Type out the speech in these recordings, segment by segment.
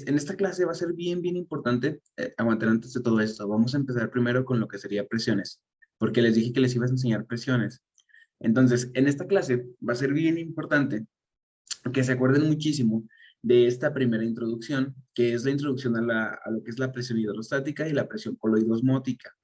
en esta clase va a ser bien importante aguantar antes de todo esto. Vamos a empezar primero con lo que sería presiones, porque les dije que les ibas a enseñar presiones. Entonces, en esta clase va a ser bien importante que se acuerden muchísimo de esta primera introducción, que es la introducción a lo que es la presión hidrostática y la presión coloidosmótica.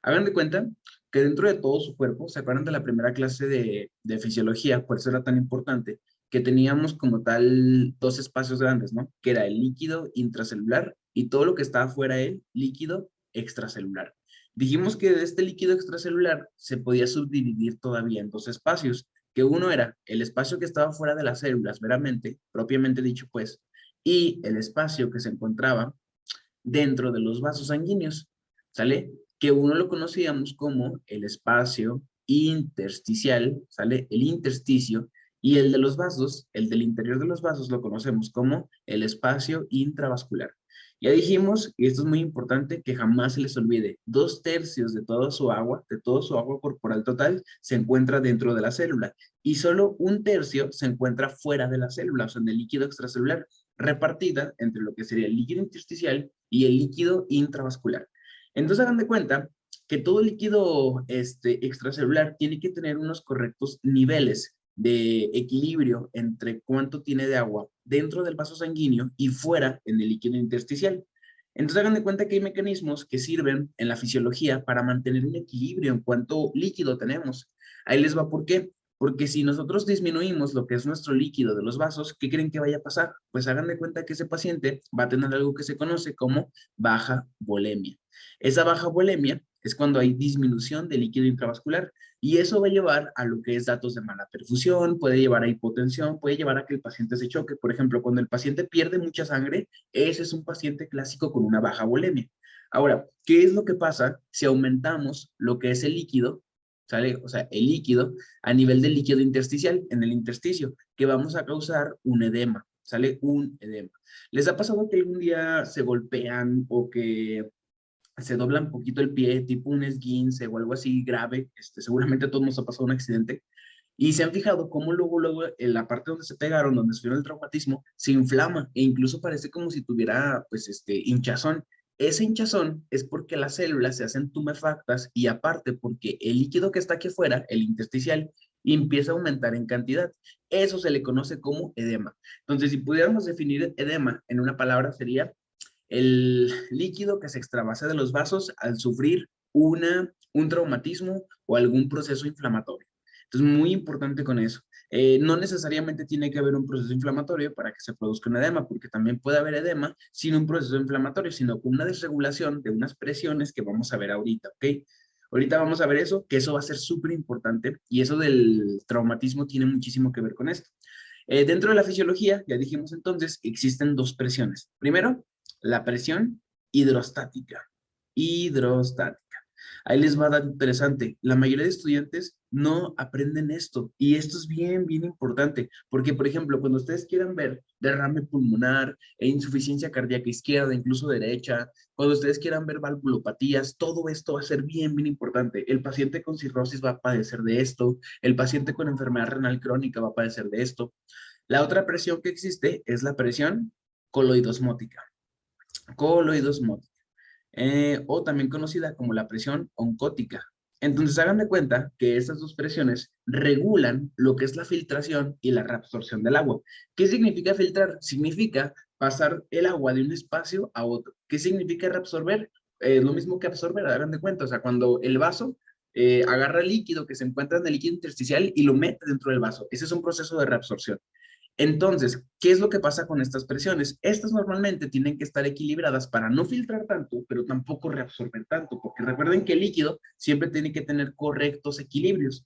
Hagan de cuenta que dentro de todo su cuerpo, ¿se acuerdan de la primera clase de fisiología? Por eso era tan importante, que teníamos como tal dos espacios grandes, ¿no? Que era el líquido intracelular y todo lo que estaba fuera de él, líquido extracelular. Dijimos que de este líquido extracelular se podía subdividir todavía en dos espacios, que uno era el espacio que estaba fuera de las células, meramente, propiamente dicho, pues, y el espacio que se encontraba dentro de los vasos sanguíneos, ¿sale? Que uno lo conocíamos como el espacio intersticial, ¿sale? El intersticio, y el de los vasos, el del interior de los vasos, lo conocemos como el espacio intravascular. Ya dijimos, y esto es muy importante, que jamás se les olvide, 2/3 de todo su agua corporal total, se encuentra dentro de la célula, y solo 1/3 se encuentra fuera de la célula, o sea, en el líquido extracelular, repartida entre lo que sería el líquido intersticial y el líquido intravascular. Entonces hagan de cuenta que todo líquido extracelular tiene que tener unos correctos niveles de equilibrio entre cuánto tiene de agua dentro del vaso sanguíneo y fuera en el líquido intersticial. Entonces hagan de cuenta que hay mecanismos que sirven en la fisiología para mantener un equilibrio en cuánto líquido tenemos. Ahí les va por qué. Porque si nosotros disminuimos lo que es nuestro líquido de los vasos, ¿qué creen que vaya a pasar? Pues hagan de cuenta que ese paciente va a tener algo que se conoce como baja volemia. Esa baja volemia es cuando hay disminución de líquido intravascular y eso va a llevar a lo que es datos de mala perfusión, puede llevar a hipotensión, puede llevar a que el paciente se choque. Por ejemplo, cuando el paciente pierde mucha sangre, ese es un paciente clásico con una baja volemia. Ahora, ¿qué es lo que pasa si aumentamos lo que es el líquido? ¿Sale? O sea, el líquido a nivel del líquido intersticial, en el intersticio, que vamos a causar un edema, ¿sale? Un edema. ¿Les ha pasado que algún día se golpean o que se dobla un poquito el pie, tipo un esguince o algo así grave? Seguramente a todos nos ha pasado un accidente. Y se han fijado cómo luego en la parte donde se pegaron, donde sufrieron el traumatismo, se inflama e incluso parece como si tuviera, pues, hinchazón. Ese hinchazón es porque las células se hacen tumefactas y aparte porque el líquido que está aquí afuera, el intersticial, empieza a aumentar en cantidad. Eso se le conoce como edema. Entonces, si pudiéramos definir edema en una palabra, sería el líquido que se extravasa de los vasos al sufrir un traumatismo o algún proceso inflamatorio. Entonces, muy importante con eso. No necesariamente tiene que haber un proceso inflamatorio para que se produzca un edema, porque también puede haber edema sin un proceso inflamatorio, sino con una desregulación de unas presiones que vamos a ver ahorita, ¿ok? Ahorita vamos a ver eso, que eso va a ser súper importante y eso del traumatismo tiene muchísimo que ver con esto. Dentro de la fisiología, ya dijimos entonces, existen dos presiones. Primero, la presión hidrostática. Hidrostática. Ahí les va a dar interesante. La mayoría de estudiantes no aprenden esto y esto es bien importante porque, por ejemplo, cuando ustedes quieran ver derrame pulmonar e insuficiencia cardíaca izquierda, incluso derecha, cuando ustedes quieran ver valvulopatías, todo esto va a ser bien importante. El paciente con cirrosis va a padecer de esto, el paciente con enfermedad renal crónica va a padecer de esto. La otra presión que existe es la presión coloidosmótica. Coloidosmótica. O también conocida como la presión oncótica. Entonces, hagan de cuenta que estas dos presiones regulan lo que es la filtración y la reabsorción del agua. ¿Qué significa filtrar? Significa pasar el agua de un espacio a otro. ¿Qué significa reabsorber? Lo mismo que absorber, hagan de cuenta. O sea, cuando el vaso agarra el líquido que se encuentra en el líquido intersticial y lo mete dentro del vaso. Ese es un proceso de reabsorción. Entonces, ¿qué es lo que pasa con estas presiones? Estas normalmente tienen que estar equilibradas para no filtrar tanto, pero tampoco reabsorber tanto, porque recuerden que el líquido siempre tiene que tener correctos equilibrios.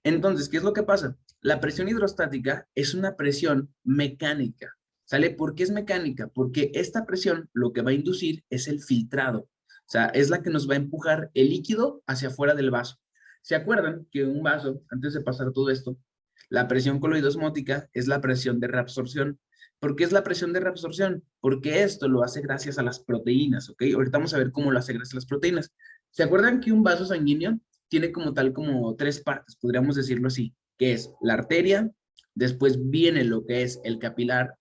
Entonces, ¿qué es lo que pasa? La presión hidrostática es una presión mecánica, ¿sale? ¿Por qué es mecánica? Porque esta presión lo que va a inducir es el filtrado, o sea, es la que nos va a empujar el líquido hacia afuera del vaso. ¿Se acuerdan que un vaso, antes de pasar todo esto, la presión coloidosmótica es la presión de reabsorción? ¿Por qué es la presión de reabsorción? Porque esto lo hace gracias a las proteínas, ¿ok? Ahorita vamos a ver cómo lo hace gracias a las proteínas. ¿Se acuerdan que un vaso sanguíneo tiene como tal como tres partes, podríamos decirlo así, que es la arteria, después viene lo que es el capilar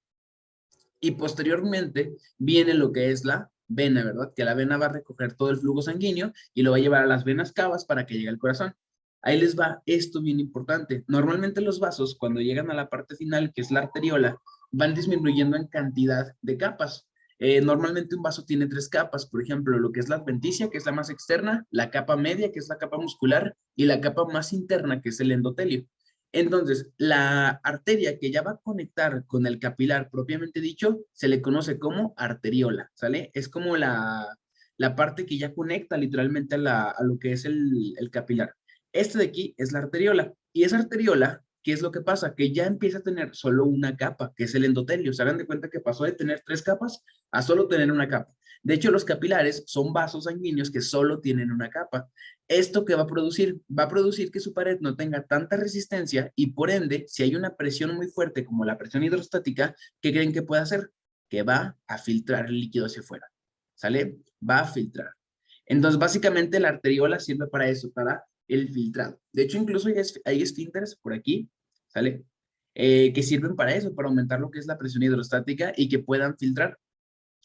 Y posteriormente viene lo que es la vena, ¿verdad? Que la vena va a recoger todo el flujo sanguíneo y lo va a llevar a las venas cavas para que llegue al corazón. Ahí les va esto bien importante. Normalmente los vasos, cuando llegan a la parte final, que es la arteriola, van disminuyendo en cantidad de capas. Normalmente un vaso tiene tres capas, por ejemplo, lo que es la adventicia, que es la más externa, la capa media, que es la capa muscular, y la capa más interna, que es el endotelio. Entonces, la arteria que ya va a conectar con el capilar propiamente dicho, se le conoce como arteriola, ¿sale? Es como la parte que ya conecta literalmente a lo que es el capilar. Este de aquí es la arteriola. Y esa arteriola, ¿qué es lo que pasa? Que ya empieza a tener solo una capa, que es el endotelio. Se hagan de cuenta que pasó de tener tres capas a solo tener una capa. De hecho, los capilares son vasos sanguíneos que solo tienen una capa. ¿Esto qué va a producir? Va a producir que su pared no tenga tanta resistencia y por ende, si hay una presión muy fuerte como la presión hidrostática, ¿qué creen que puede hacer? Que va a filtrar el líquido hacia afuera. ¿Sale? Va a filtrar. Entonces, básicamente la arteriola sirve para eso, para el filtrado. De hecho, incluso hay esfínteres por aquí, ¿sale? Que sirven para eso, para aumentar lo que es la presión hidrostática y que puedan filtrar.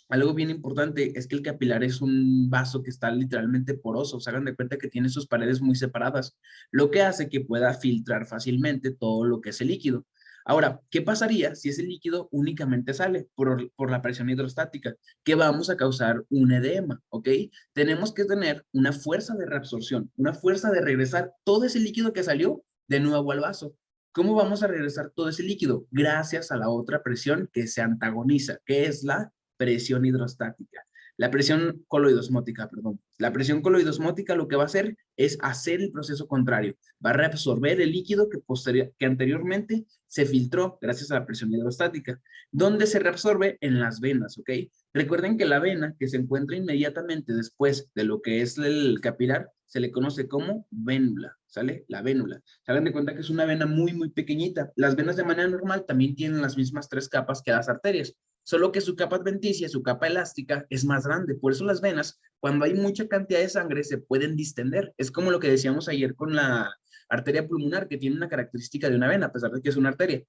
Algo bien importante es que el capilar es un vaso que está literalmente poroso. Se hagan de cuenta que tiene sus paredes muy separadas, lo que hace que pueda filtrar fácilmente todo lo que es el líquido. Ahora, ¿qué pasaría si ese líquido únicamente sale por la presión hidrostática? Que vamos a causar un edema, ¿ok? Tenemos que tener una fuerza de reabsorción, una fuerza de regresar todo ese líquido que salió de nuevo al vaso. ¿Cómo vamos a regresar todo ese líquido? Gracias a la otra presión que se antagoniza, que es la presión hidrostática. La presión coloidosmótica, perdón. La presión coloidosmótica lo que va a hacer es hacer el proceso contrario. Va a reabsorber el líquido que anteriormente se filtró gracias a la presión hidrostática. ¿Dónde se reabsorbe? En las venas, ¿ok? Recuerden que la vena que se encuentra inmediatamente después de lo que es el capilar se le conoce como vénula, ¿sale? La vénula. Se hagan de cuenta que es una vena muy, muy pequeñita. Las venas de manera normal también tienen las mismas tres capas que las arterias, solo que su capa adventicia, su capa elástica, es más grande. Por eso las venas, cuando hay mucha cantidad de sangre, se pueden distender. Es como lo que decíamos ayer con la arteria pulmonar, que tiene una característica de una vena, a pesar de que es una arteria.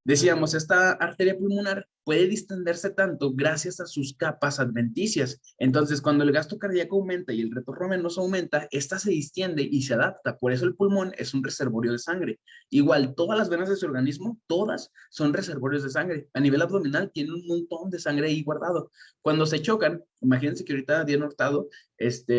Decíamos, esta arteria pulmonar puede distenderse tanto gracias a sus capas adventicias. Entonces, cuando el gasto cardíaco aumenta y el retorno venoso aumenta, esta se distiende y se adapta. Por eso el pulmón es un reservorio de sangre. Igual, todas las venas de su organismo, todas son reservorios de sangre. A nivel abdominal tienen un montón de sangre ahí guardado. Cuando se chocan, imagínense que ahorita Diana Hurtado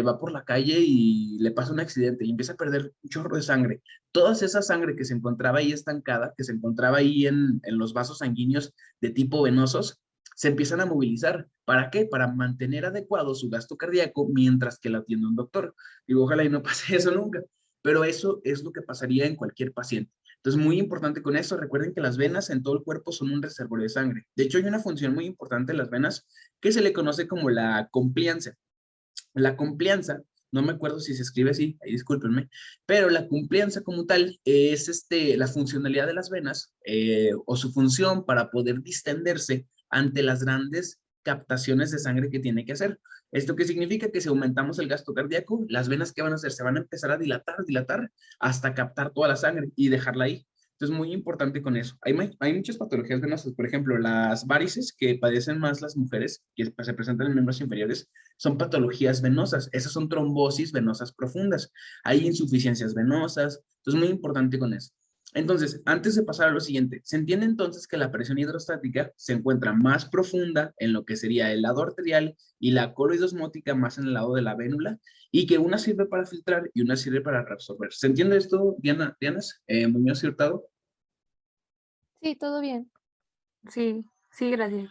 va por la calle y le pasa un accidente y empieza a perder un chorro de sangre. Toda esa sangre que se encontraba ahí estancada, que se encontraba ahí en los vasos sanguíneos de tipo venosos, se empiezan a movilizar. ¿Para qué? Para mantener adecuado su gasto cardíaco mientras que la atiende un doctor. Digo, ojalá y no pase eso nunca, pero eso es lo que pasaría en cualquier paciente. Entonces, muy importante con eso, recuerden que las venas en todo el cuerpo son un reservorio de sangre. De hecho, hay una función muy importante en las venas que se le conoce como la compliance. La complianza, no me acuerdo si se escribe así, ahí discúlpenme, pero la complianza como tal es la funcionalidad de las venas o su función para poder distenderse ante las grandes captaciones de sangre que tiene que hacer. ¿Esto qué significa? Que si aumentamos el gasto cardíaco, las venas que van a hacer se van a empezar a dilatar, dilatar, hasta captar toda la sangre y dejarla ahí. Entonces, muy importante con eso. Hay muchas patologías venosas, por ejemplo, las varices que padecen más las mujeres, que se presentan en miembros inferiores, son patologías venosas. Esas son trombosis venosas profundas. Hay insuficiencias venosas. Entonces, muy importante con eso. Entonces, antes de pasar a lo siguiente, se entiende entonces que la presión hidrostática se encuentra más profunda en lo que sería el lado arterial y la coloidosmótica más en el lado de la vénula y que una sirve para filtrar y una sirve para reabsorber. ¿Se entiende esto, Diana, Dianas? Muñoz y Hurtado. Sí, todo bien. Sí, sí, gracias.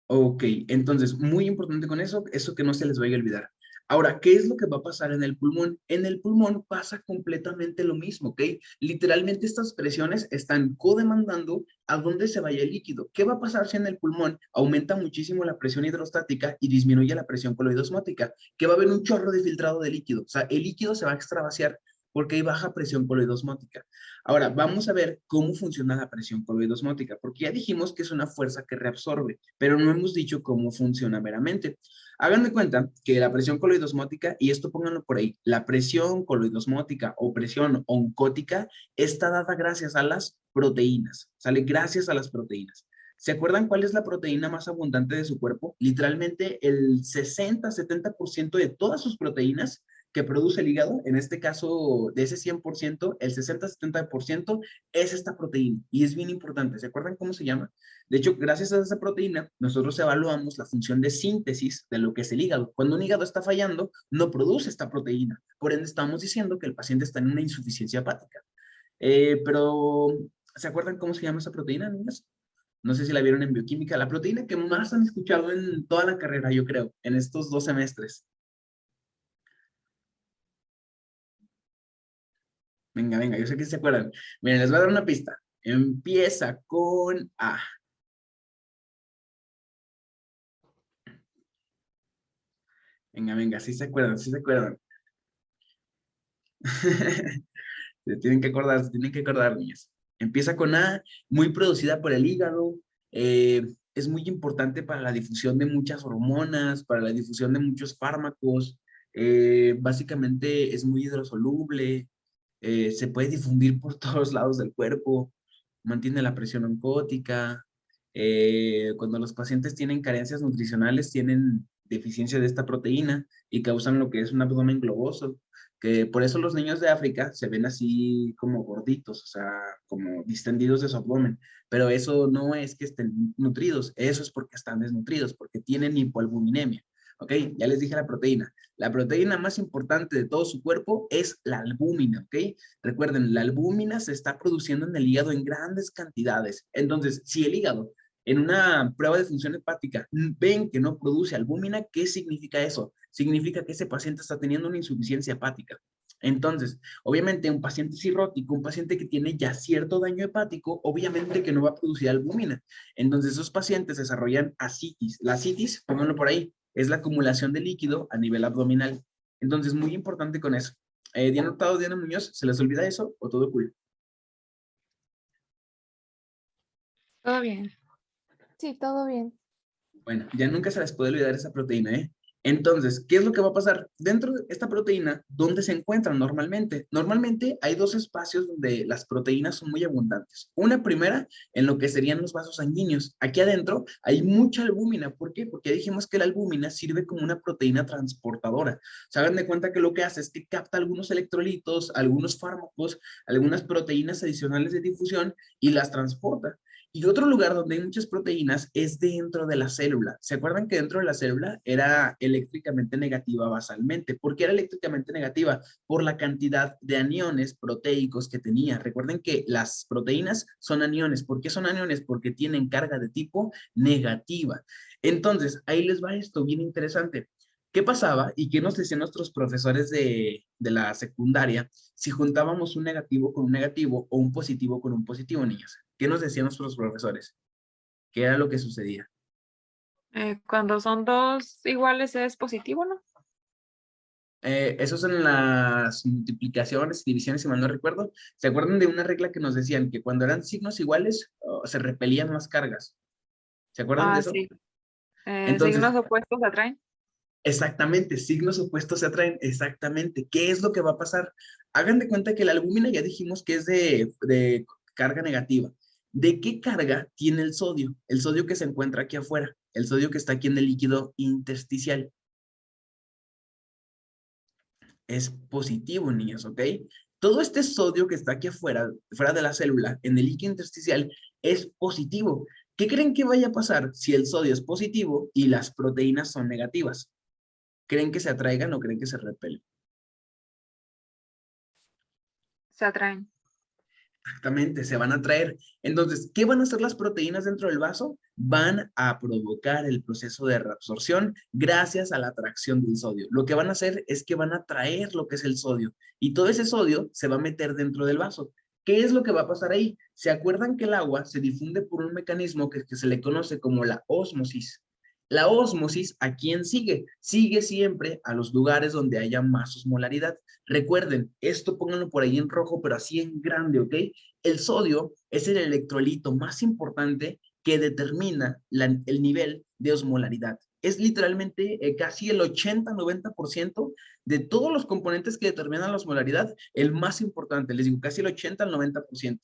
Ok, entonces, muy importante con eso que no se les vaya a olvidar. Ahora, ¿qué es lo que va a pasar en el pulmón? En el pulmón pasa completamente lo mismo, ¿ok? Literalmente estas presiones están codemandando a dónde se vaya el líquido. ¿Qué va a pasar si en el pulmón aumenta muchísimo la presión hidrostática y disminuye la presión coloidosmótica? Que va a haber un chorro de filtrado de líquido. O sea, el líquido se va a extravasar porque hay baja presión coloidosmótica. Ahora, vamos a ver cómo funciona la presión coloidosmótica, porque ya dijimos que es una fuerza que reabsorbe, pero no hemos dicho cómo funciona meramente. Hagan de cuenta que la presión coloidosmótica, y esto pónganlo por ahí, la presión coloidosmótica o presión oncótica está dada gracias a las proteínas, ¿sale? Gracias a las proteínas. ¿Se acuerdan cuál es la proteína más abundante de su cuerpo? Literalmente el 60-70% de todas sus proteínas que produce el hígado, en este caso de ese 100%, el 60-70% es esta proteína y es bien importante. ¿Se acuerdan cómo se llama? De hecho, gracias a esa proteína, nosotros evaluamos la función de síntesis de lo que es el hígado. Cuando un hígado está fallando, no produce esta proteína. Por ende, estamos diciendo que el paciente está en una insuficiencia hepática. Pero, ¿se acuerdan cómo se llama esa proteína, niñas? No sé si la vieron en bioquímica. La proteína que más han escuchado en toda la carrera, yo creo, en estos 2 semestres. Venga, venga, yo sé que se acuerdan. Miren, les voy a dar una pista. Empieza con A. Venga, venga, sí se acuerdan, sí se acuerdan. Se tienen que acordar, niñas. Empieza con A, muy producida por el hígado. Es muy importante para la difusión de muchas hormonas, para la difusión de muchos fármacos. Básicamente es muy hidrosoluble. Se puede difundir por todos lados del cuerpo. Mantiene la presión oncótica. Cuando los pacientes tienen carencias nutricionales, tienen deficiencia de esta proteína y causan lo que es un abdomen globoso, que por eso los niños de África se ven así como gorditos, o sea, como distendidos de su abdomen, pero eso no es que estén nutridos, eso es porque están desnutridos, porque tienen hipoalbuminemia. ¿Ok? Ya les dije la proteína. La proteína más importante de todo su cuerpo es la albúmina, ¿ok? Recuerden, la albúmina se está produciendo en el hígado en grandes cantidades. Entonces, si el hígado en una prueba de función hepática ven que no produce albúmina, ¿qué significa eso? Significa que ese paciente está teniendo una insuficiencia hepática. Entonces, obviamente un paciente cirrótico, un paciente que tiene ya cierto daño hepático, obviamente que no va a producir albúmina. Entonces, esos pacientes desarrollan ascitis. La ascitis, pónganlo por ahí, es la acumulación de líquido a nivel abdominal. Entonces, muy importante con eso. ¿Diana Hurtado, Diana Muñoz, se les olvida eso o todo cool? Todo bien. Sí, todo bien. Bueno, ya nunca se les puede olvidar esa proteína, ¿eh? Entonces, ¿qué es lo que va a pasar? Dentro de esta proteína, ¿dónde se encuentran normalmente? Normalmente hay dos espacios donde las proteínas son muy abundantes. Una primera, en lo que serían los vasos sanguíneos. Aquí adentro hay mucha albúmina. ¿Por qué? Porque dijimos que la albúmina sirve como una proteína transportadora. Se hagan de cuenta que lo que hace es que capta algunos electrolitos, algunos fármacos, algunas proteínas adicionales de difusión y las transporta. Y otro lugar donde hay muchas proteínas es dentro de la célula. ¿Se acuerdan que dentro de la célula era eléctricamente negativa basalmente? ¿Por qué era eléctricamente negativa? Por la cantidad de aniones proteicos que tenía. Recuerden que las proteínas son aniones. ¿Por qué son aniones? Porque tienen carga de tipo negativa. Entonces, ahí les va esto, bien interesante. ¿Qué pasaba y qué nos decían nuestros profesores de la secundaria si juntábamos un negativo con un negativo o un positivo con un positivo, niñas? ¿Qué nos decían nuestros profesores? ¿Qué era lo que sucedía? Cuando son dos iguales es positivo, ¿no? Eso son las multiplicaciones y divisiones, si mal no recuerdo. ¿Se acuerdan de una regla que nos decían que cuando eran signos iguales se repelían más cargas? ¿Se acuerdan de Ah, eso? sí. Entonces, Signos opuestos atraen. exactamente, signos opuestos se atraen, exactamente. ¿Qué es lo que va a pasar? Hagan de cuenta que la albúmina ya dijimos que es de carga negativa. ¿De qué carga tiene el sodio? El sodio que se encuentra aquí afuera, el sodio que está aquí en el líquido intersticial. Es positivo, niños, ¿ok? Todo este sodio que está aquí afuera, fuera de la célula, en el líquido intersticial, es positivo. ¿Qué creen que vaya a pasar si el sodio es positivo y las proteínas son negativas? ¿Creen que se atraigan o creen que se repelen? Se atraen. Exactamente, se van a traer. Entonces, ¿qué van a hacer las proteínas dentro del vaso? Van a provocar el proceso de reabsorción gracias a la atracción del sodio. Lo que van a hacer es que van a traer lo que es el sodio y todo ese sodio se va a meter dentro del vaso. ¿Qué es lo que va a pasar ahí? ¿Se acuerdan que el agua se difunde por un mecanismo que se le conoce como la ósmosis? La ósmosis, ¿a quién sigue? Sigue siempre a los lugares donde haya más osmolaridad. Recuerden, esto pónganlo por ahí en rojo, pero así en grande, ¿ok? El sodio es el electrolito más importante que determina el nivel de osmolaridad. Es literalmente casi el 80-90% de todos los componentes que determinan la osmolaridad, el más importante, les digo, casi el 80 al 90%.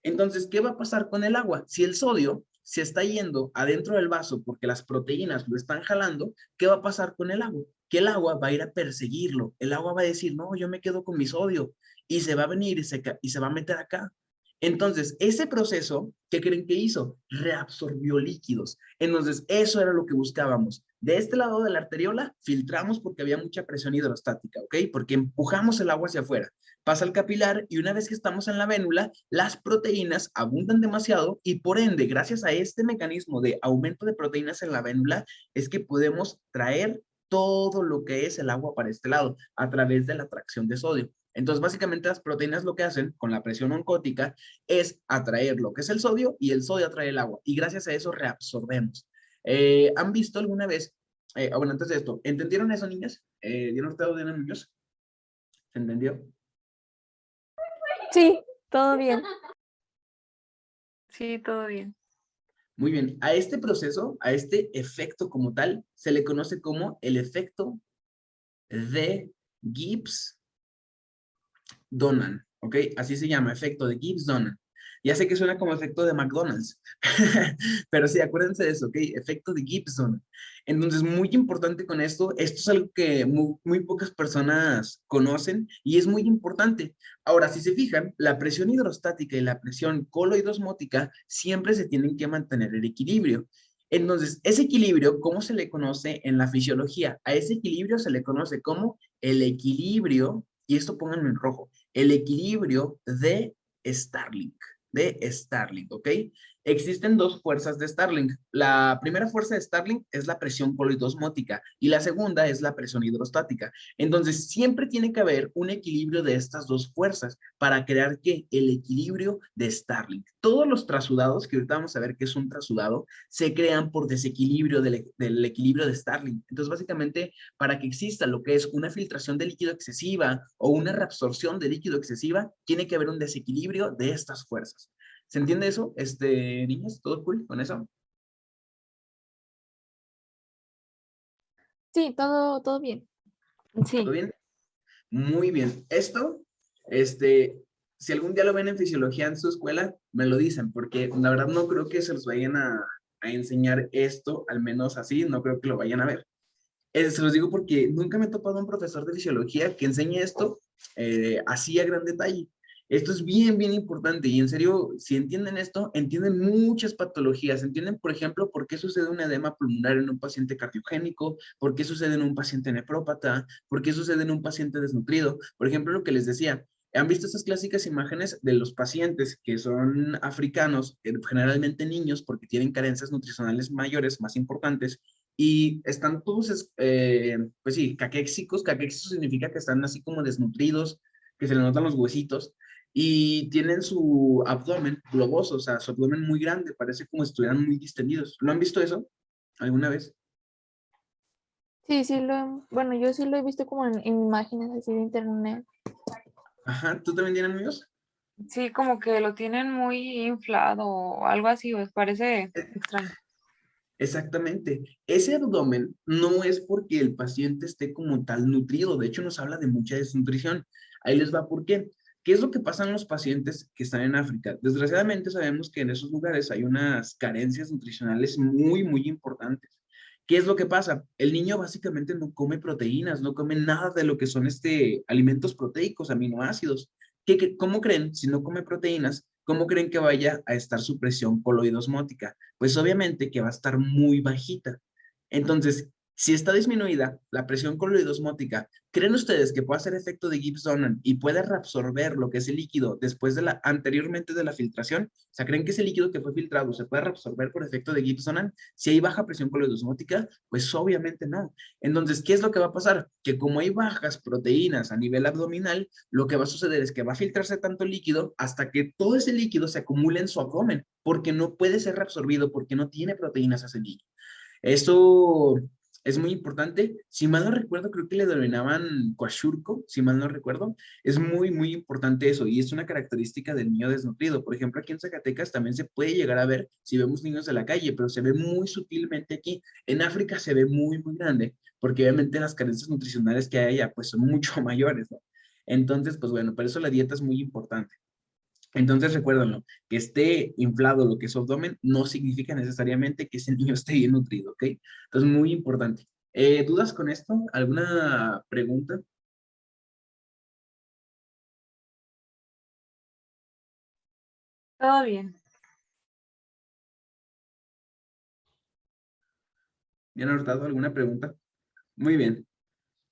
Entonces, ¿qué va a pasar con el agua? Si el sodio se está yendo adentro del vaso porque las proteínas lo están jalando, ¿qué va a pasar con el agua? Que el agua va a ir a perseguirlo. El agua va a decir, no, yo me quedo con mi sodio. Y se va a venir y se va a meter acá. Entonces, ese proceso, ¿qué creen que hizo? Reabsorbió líquidos. Entonces, eso era lo que buscábamos. De este lado de la arteriola, filtramos porque había mucha presión hidrostática, ¿ok? Porque empujamos el agua hacia afuera. Pasa al capilar y una vez que estamos en la vénula, las proteínas abundan demasiado y por ende, gracias a este mecanismo de aumento de proteínas en la vénula, es que podemos traer todo lo que es el agua para este lado a través de la atracción de sodio. Entonces, básicamente las proteínas lo que hacen con la presión oncótica es atraer lo que es el sodio y el sodio atrae el agua y gracias a eso reabsorbemos. ¿Han visto alguna vez, bueno, antes de esto, ¿entendieron eso, niñas? ¿Dieron ustedes de niños? ¿Se entendió? Sí, todo bien. Sí, todo bien. Muy bien, a este proceso, a este efecto como tal, se le conoce como el efecto de Gibbs-Donan, ¿ok? Así se llama, efecto de Gibbs-Donan. Ya sé que suena como efecto de McDonald's, pero sí, acuérdense de eso, ¿ok? Efecto de Gibbs-Donan. Entonces, muy importante con esto es algo que muy pocas personas conocen y es muy importante. Ahora, si se fijan, la presión hidrostática y la presión coloidosmótica siempre se tienen que mantener el equilibrio. Entonces, ese equilibrio, ¿cómo se le conoce en la fisiología? A ese equilibrio se le conoce como el equilibrio, y esto pónganlo en rojo, el equilibrio de Starling, ¿ok? Existen dos fuerzas de Starling. La primera fuerza de Starling es la presión coloidosmótica y la segunda es la presión hidrostática. Entonces, siempre tiene que haber un equilibrio de estas dos fuerzas para crear ¿qué? El equilibrio de Starling. Todos los trasudados, que ahorita vamos a ver qué es un trasudado, se crean por desequilibrio del equilibrio de Starling. Entonces, básicamente, para que exista lo que es una filtración de líquido excesiva o una reabsorción de líquido excesiva, tiene que haber un desequilibrio de estas fuerzas. ¿Se entiende eso? Niñas, ¿todo cool con eso? Sí, todo bien. ¿Todo Sí. bien? Muy bien. Si algún día lo ven en fisiología en su escuela, me lo dicen, porque la verdad no creo que se los vayan a enseñar esto, al menos así, no creo que lo vayan a ver. Se los digo porque nunca me he topado un profesor de fisiología que enseñe esto así a gran detalle. Esto es bien importante y en serio, si entienden esto, entienden muchas patologías. Entienden, por ejemplo, por qué sucede un edema pulmonar en un paciente cardiogénico, por qué sucede en un paciente nefrópata, por qué sucede en un paciente desnutrido. Por ejemplo, lo que les decía, ¿han visto estas clásicas imágenes de los pacientes que son africanos, generalmente niños, porque tienen carencias nutricionales mayores, más importantes? Y están todos, pues sí, caquéxicos. Caquéxicos significa que están así como desnutridos, que se les notan los huesitos, y tienen su abdomen globoso, o sea, su abdomen muy grande, parece como si estuvieran muy distendidos. ¿Lo han visto eso alguna vez? Sí, bueno, yo sí lo he visto como en imágenes así de internet. Ajá, ¿tú también tienes amigos? Sí, como que lo tienen muy inflado o algo así, pues parece extraño. Exactamente. Ese abdomen no es porque el paciente esté como tal nutrido, de hecho nos habla de mucha desnutrición. Ahí les va por qué. ¿Qué es lo que pasa en los pacientes que están en África? Desgraciadamente sabemos que en esos lugares hay unas carencias nutricionales muy importantes. ¿Qué es lo que pasa? El niño básicamente no come proteínas, no come nada de lo que son alimentos proteicos, aminoácidos. ¿Cómo creen, si no come proteínas, cómo creen que vaya a estar su presión coloidosmótica? Pues obviamente que va a estar muy bajita. Entonces, si está disminuida la presión coloidosmótica, ¿creen ustedes que puede hacer efecto de Gibbs-Donan y puede reabsorber lo que es el líquido después anteriormente de la filtración? O sea, ¿creen que ese líquido que fue filtrado se puede reabsorber por efecto de Gibbs-Donan? Si hay baja presión coloidosmótica, pues obviamente no. Entonces, ¿qué es lo que va a pasar? Que como hay bajas proteínas a nivel abdominal, lo que va a suceder es que va a filtrarse tanto líquido hasta que todo ese líquido se acumule en su abdomen, porque no puede ser reabsorbido, porque no tiene proteínas ese niño. Esto es muy importante. Si mal no recuerdo, creo que le denominaban coashurco, si mal no recuerdo. Es muy importante eso y es una característica del niño desnutrido. Por ejemplo, aquí en Zacatecas también se puede llegar a ver si vemos niños de la calle, pero se ve muy sutilmente aquí. En África se ve muy grande, porque obviamente las carencias nutricionales que hay allá pues son mucho mayores, ¿no? Entonces, pues bueno, por eso la dieta es muy importante. Entonces recuérdenlo, que esté inflado lo que es su abdomen no significa necesariamente que ese niño esté bien nutrido, ¿ok? Entonces, muy importante. ¿Dudas con esto? ¿Alguna pregunta? Todo bien. ¿Diana Hurtado, alguna pregunta? Muy bien,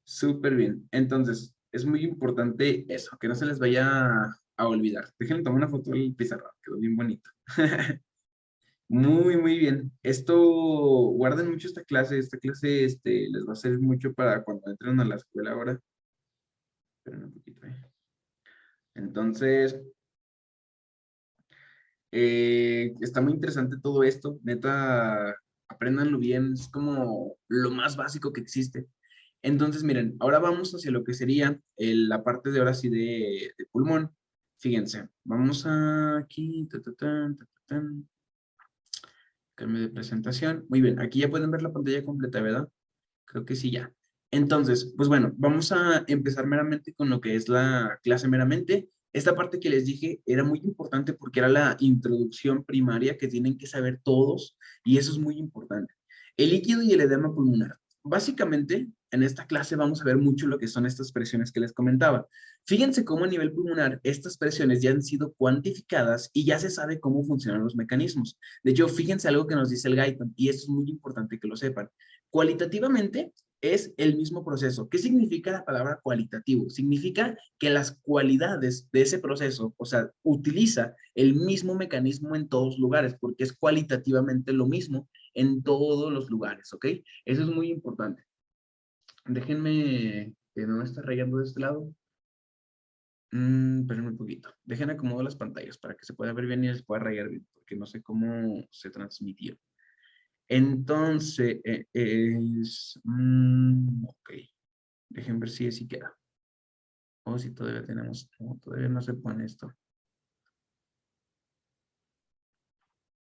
súper bien. Entonces, es muy importante eso, que no se les vaya a olvidar. Déjenme tomar una foto del pizarrón, quedó bien bonito. Muy, muy bien. Esto, guarden mucho esta clase les va a servir mucho para cuando entren a la escuela ahora. Esperen un poquito, eh. Entonces, está muy interesante todo esto. Neta, apréndanlo bien, es como lo más básico que existe. Entonces, miren, ahora vamos hacia lo que sería la parte de ahora sí de pulmón. Fíjense, vamos aquí, cambio de presentación. Muy bien, aquí ya pueden ver la pantalla completa, ¿verdad? Creo que sí, ya. Entonces, pues bueno, vamos a empezar meramente con lo que es la clase meramente. Esta parte que les dije era muy importante porque era la introducción primaria que tienen que saber todos y eso es muy importante. El líquido y el edema pulmonar. Básicamente, en esta clase vamos a ver mucho lo que son estas presiones que les comentaba. Fíjense cómo a nivel pulmonar estas presiones ya han sido cuantificadas y ya se sabe cómo funcionan los mecanismos. De hecho, fíjense algo que nos dice el Guyton y esto es muy importante que lo sepan. Cualitativamente, es el mismo proceso. ¿Qué significa la palabra cualitativo? Significa que las cualidades de ese proceso, o sea, utiliza el mismo mecanismo en todos lugares, porque es cualitativamente lo mismo en todos los lugares, ¿ok? Eso es muy importante. Déjenme, que no me está rayando de este lado. Espérenme un poquito. Dejen acomodo las pantallas para que se pueda ver bien y les pueda rayar bien, porque no sé cómo se transmitió. Entonces, ok. Dejen ver si así queda. O si todavía tenemos, no, todavía no se pone esto.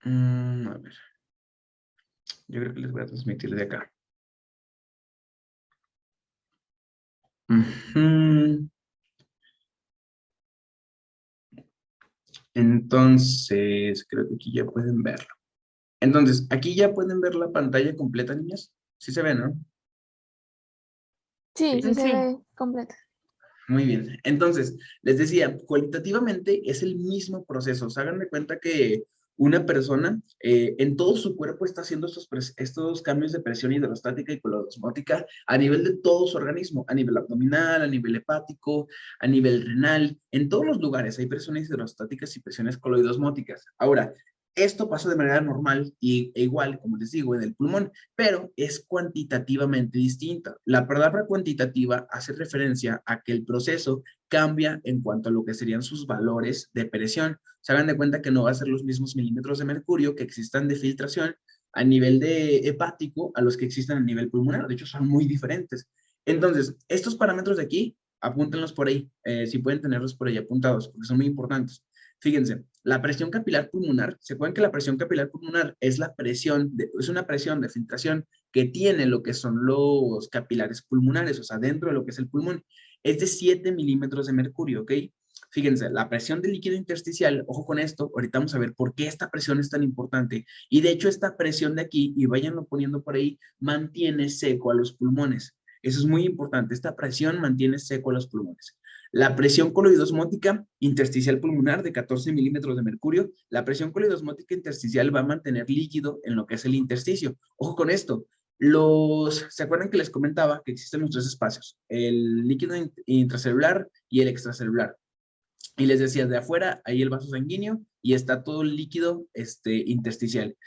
A ver, yo creo que les voy a transmitir de acá. Ujú. Entonces, creo que aquí ya pueden verlo. Entonces, aquí ya pueden ver la pantalla completa, niñas. Sí se ve, ¿no? Sí, Sí. sí se Sí. ve completa. Muy bien. Entonces, les decía, cualitativamente es el mismo proceso. O sea, hagan de cuenta que una persona en todo su cuerpo está haciendo estos cambios de presión hidrostática y colorosmótica a nivel de todo su organismo, a nivel abdominal, a nivel hepático, a nivel renal, en todos los lugares hay presiones hidrostáticas y presiones coloidosmóticas. Ahora, esto pasa de manera normal e igual, como les digo, en el pulmón, pero es cuantitativamente distinta. La palabra cuantitativa hace referencia a que el proceso cambia en cuanto a lo que serían sus valores de presión. Se hagan de cuenta que no va a ser los mismos milímetros de mercurio que existan de filtración a nivel de hepático a los que existen a nivel pulmonar. De hecho, son muy diferentes. Entonces, estos parámetros de aquí, apúntenlos por ahí, si pueden tenerlos por ahí apuntados, porque son muy importantes. Fíjense, la presión capilar pulmonar, ¿se acuerdan que la presión capilar pulmonar es la presión, es una presión de filtración que tiene lo que son los capilares pulmonares, o sea, dentro de lo que es el pulmón? Es de 7 milímetros de mercurio, ¿ok? Fíjense, la presión del líquido intersticial, ojo con esto, ahorita vamos a ver por qué esta presión es tan importante. Y de hecho, esta presión de aquí, y váyanlo poniendo por ahí, mantiene seco a los pulmones. Eso es muy importante, esta presión mantiene seco a los pulmones. La presión coloidosmótica intersticial pulmonar de 14 milímetros de mercurio, la presión coloidosmótica intersticial va a mantener líquido en lo que es el intersticio. Ojo con esto, ¿se acuerdan que les comentaba que existen los tres espacios? El líquido intracelular y el extracelular. Y les decía, de afuera, ahí el vaso sanguíneo y está todo el líquido intersticial.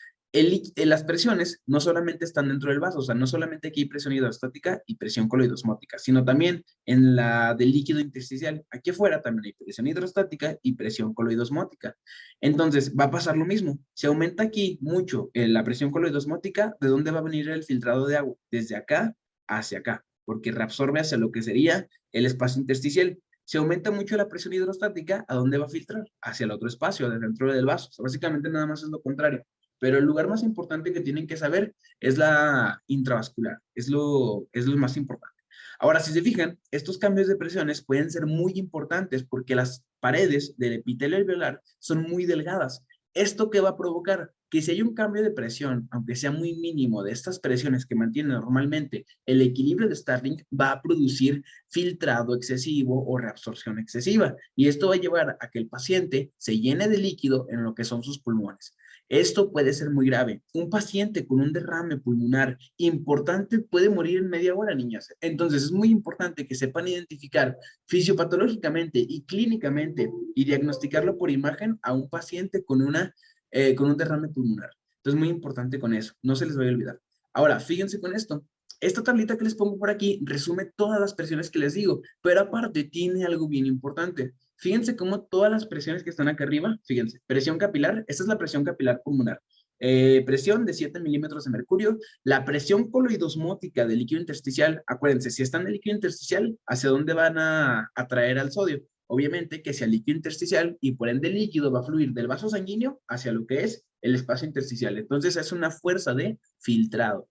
Las presiones no solamente están dentro del vaso, o sea, no solamente aquí hay presión hidrostática y presión coloidosmótica, sino también en la del líquido intersticial. Aquí afuera también hay presión hidrostática y presión coloidosmótica. Entonces, va a pasar lo mismo. Si aumenta aquí mucho la presión coloidosmótica, ¿de dónde va a venir el filtrado de agua? Desde acá hacia acá, porque reabsorbe hacia lo que sería el espacio intersticial. Si aumenta mucho la presión hidrostática, ¿a dónde va a filtrar? Hacia el otro espacio, dentro del vaso. O sea, básicamente nada más es lo contrario. Pero el lugar más importante que tienen que saber es la intravascular. Es lo más importante. Ahora, si se fijan, estos cambios de presiones pueden ser muy importantes porque las paredes del epitelio alveolar son muy delgadas. ¿Esto qué va a provocar? Que si hay un cambio de presión, aunque sea muy mínimo, de estas presiones que mantienen normalmente el equilibrio de Starling, va a producir filtrado excesivo o reabsorción excesiva. Y esto va a llevar a que el paciente se llene de líquido en lo que son sus pulmones. Esto puede ser muy grave. Un paciente con un derrame pulmonar importante puede morir en media hora, niñas. Entonces es muy importante que sepan identificar fisiopatológicamente y clínicamente y diagnosticarlo por imagen a un paciente con un derrame pulmonar. Entonces, muy importante con eso. No se les vaya a olvidar. Ahora, fíjense con esto. Esta tablita que les pongo por aquí resume todas las presiones que les digo, pero aparte tiene algo bien importante. Fíjense cómo todas las presiones que están acá arriba, fíjense, presión capilar, esta es la presión capilar pulmonar. Presión de 7 milímetros de mercurio, la presión coloidosmótica del líquido intersticial, acuérdense, si está en el líquido intersticial, ¿hacia dónde van a atraer al sodio? Obviamente que sea líquido intersticial y por ende el líquido va a fluir del vaso sanguíneo hacia lo que es el espacio intersticial. Entonces es una fuerza de filtrado.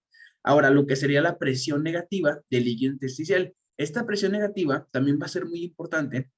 Ahora, lo que sería la presión negativa del líquido intersticial. Esta presión negativa también va a ser muy importante.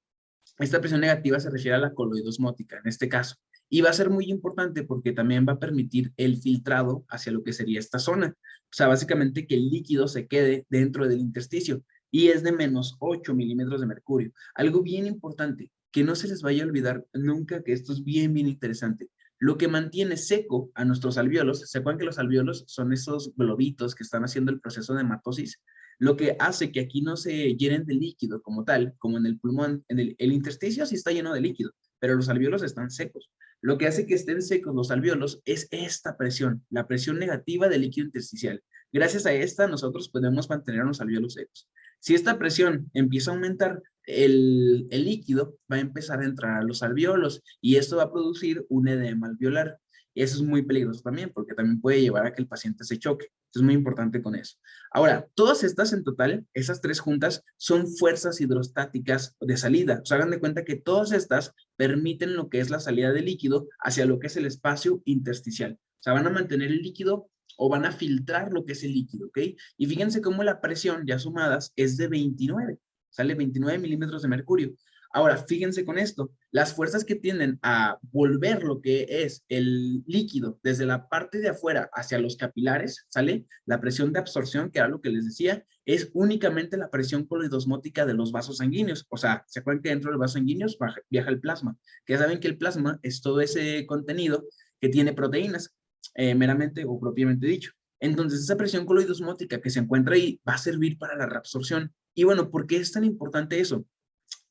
Esta presión negativa se refiere a la coloidosmótica en este caso. Y va a ser muy importante porque también va a permitir el filtrado hacia lo que sería esta zona. O sea, básicamente que el líquido se quede dentro del intersticio y es de menos 8 milímetros de mercurio. Algo bien importante, que no se les vaya a olvidar nunca, que esto es bien, bien interesante. Lo que mantiene seco a nuestros alvéolos, ¿se acuerdan que los alvéolos son esos globitos que están haciendo el proceso de hematosis? Lo que hace que aquí no se llenen de líquido como tal, como en el pulmón, en el intersticio sí está lleno de líquido, pero los alvéolos están secos. Lo que hace que estén secos los alvéolos es esta presión, la presión negativa del líquido intersticial. Gracias a esta nosotros podemos mantener los alvéolos secos. Si esta presión empieza a aumentar, el líquido va a empezar a entrar a los alvéolos y esto va a producir un edema alveolar. Y eso es muy peligroso también porque también puede llevar a que el paciente se choque. Entonces es muy importante con eso. Ahora, todas estas en total, esas tres juntas, son fuerzas hidrostáticas de salida. O sea, hagan de cuenta que todas estas permiten lo que es la salida de líquido hacia lo que es el espacio intersticial. O sea, van a mantener el líquido o van a filtrar lo que es el líquido, ¿ok? Y fíjense cómo la presión ya sumadas es de 29, sale 29 milímetros de mercurio. Ahora, fíjense con esto, las fuerzas que tienden a volver lo que es el líquido desde la parte de afuera hacia los capilares, ¿sale? La presión de absorción, que era lo que les decía, es únicamente la presión coloidosmótica de los vasos sanguíneos. O sea, ¿se acuerdan que dentro de los vasos sanguíneos viaja el plasma? Que ya saben que el plasma es todo ese contenido que tiene proteínas, meramente o propiamente dicho. Entonces, esa presión coloidosmótica que se encuentra ahí va a servir para la reabsorción. Y bueno, ¿por qué es tan importante eso?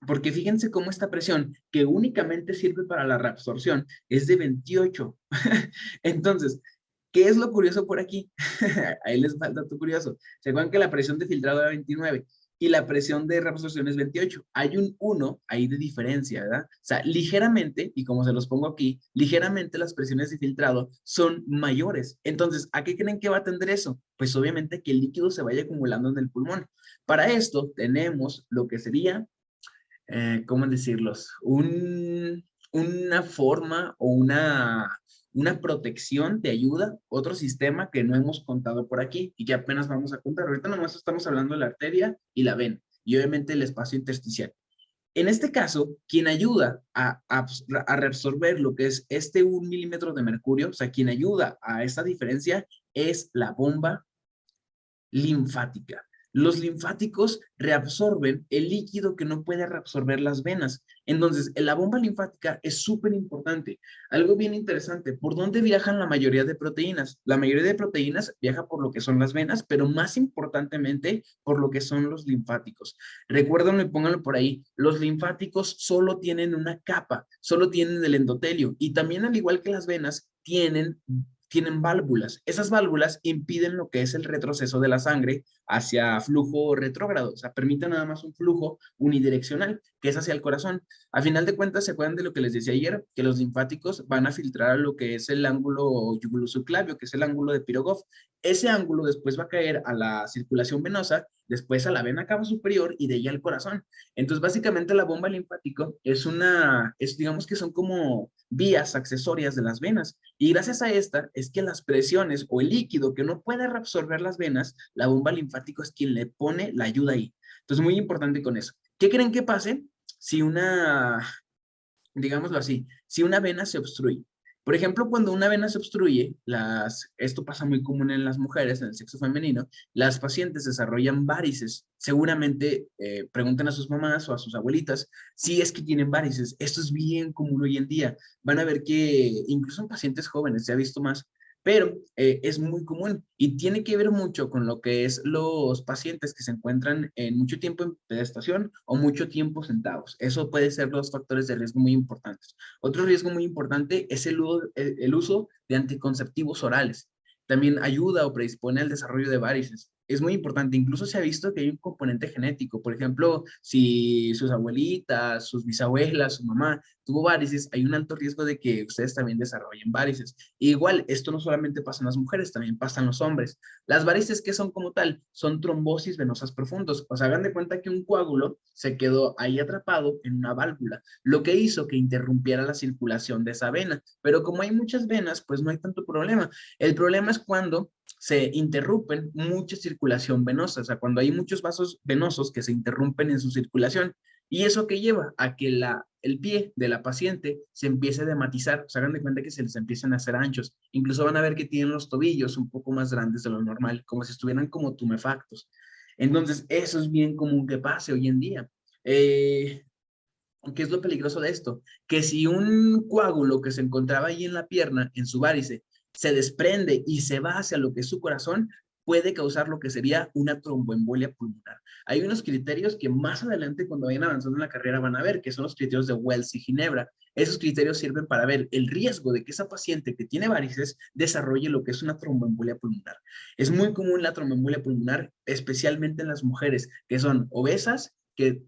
Porque fíjense cómo esta presión, que únicamente sirve para la reabsorción, es de 28. Entonces, ¿qué es lo curioso por aquí? Ahí les va el dato curioso. Se acuerdan que la presión de filtrado era 29 y la presión de reabsorción es 28. Hay un 1 ahí de diferencia, ¿verdad? O sea, ligeramente, y como se los pongo aquí, ligeramente las presiones de filtrado son mayores. Entonces, ¿a qué creen que va a tender eso? Pues obviamente que el líquido se vaya acumulando en el pulmón. Para esto tenemos lo que sería ¿cómo decirlos? Una forma o una protección de ayuda, otro sistema que no hemos contado por aquí y que apenas vamos a contar. Ahorita nomás estamos hablando de la arteria y la vena y obviamente el espacio intersticial. En este caso, quien ayuda a reabsorber lo que es este 1 milímetro de mercurio, o sea, quien ayuda a esta diferencia es la bomba linfática. Los linfáticos reabsorben el líquido que no puede reabsorber las venas. Entonces, la bomba linfática es súper importante. Algo bien interesante, ¿por dónde viajan la mayoría de proteínas? La mayoría de proteínas viaja por lo que son las venas, pero más importantemente por lo que son los linfáticos. Recuérdenlo y pónganlo por ahí. Los linfáticos solo tienen una capa, solo tienen el endotelio y también al igual que las venas tienen válvulas. Esas válvulas impiden lo que es el retroceso de la sangre hacia flujo retrógrado, o sea, permiten nada más un flujo unidireccional, que es hacia el corazón. A final de cuentas, ¿se acuerdan de lo que les decía ayer? Que los linfáticos van a filtrar lo que es el ángulo yugulosubclavio, que es el ángulo de Pirogov. Ese ángulo después va a caer a la circulación venosa, después a la vena cava superior y de ahí al corazón. Entonces, básicamente la bomba linfática digamos que son como vías accesorias de las venas. Y gracias a esta es que las presiones o el líquido que no puede reabsorber las venas, la bomba linfática es quien le pone la ayuda ahí. Entonces, muy importante con eso. ¿Qué creen que pase si digámoslo así, si una vena se obstruye. Por ejemplo, cuando una vena se obstruye, esto pasa muy común en las mujeres, en el sexo femenino, las pacientes desarrollan varices. Seguramente pregunten a sus mamás o a sus abuelitas si es que tienen varices. Esto es bien común hoy en día. Van a ver que incluso en pacientes jóvenes se ha visto más, pero es muy común y tiene que ver mucho con lo que es los pacientes que se encuentran en mucho tiempo en pedestación o mucho tiempo sentados. Eso puede ser los factores de riesgo muy importantes. Otro riesgo muy importante es el uso de anticonceptivos orales. También ayuda o predispone al desarrollo de varices. Es muy importante, incluso se ha visto que hay un componente genético. Por ejemplo, si sus abuelitas, sus bisabuelas, su mamá tuvo varices, hay un alto riesgo de que ustedes también desarrollen varices. Igual, esto no solamente pasa en las mujeres, también pasa en los hombres. Las varices, ¿qué son como tal? Son trombosis venosas profundos. O sea, hagan de cuenta que un coágulo se quedó ahí atrapado en una válvula, lo que hizo que interrumpiera la circulación de esa vena. Pero como hay muchas venas, pues no hay tanto problema. El problema es cuando se interrumpen mucha circulación venosa, o sea, cuando hay muchos vasos venosos que se interrumpen en su circulación. ¿Y eso que lleva? A que el pie de la paciente se empiece a dematizar, o sea, hagan de cuenta que se les empiezan a hacer anchos. Incluso van a ver que tienen los tobillos un poco más grandes de lo normal, como si estuvieran como tumefactos. Entonces, eso es bien común que pase hoy en día. Eh, ¿Qué es lo peligroso de esto? Que si un coágulo que se encontraba ahí en la pierna, en su várice, se desprende y se va hacia lo que es su corazón, puede causar lo que sería una tromboembolia pulmonar. Hay unos criterios que más adelante, cuando vayan avanzando en la carrera, van a ver, que son los criterios de Wells y Ginebra. Esos criterios sirven para ver el riesgo de que esa paciente que tiene varices desarrolle lo que es una tromboembolia pulmonar. Es muy común la tromboembolia pulmonar, especialmente en las mujeres que son obesas, que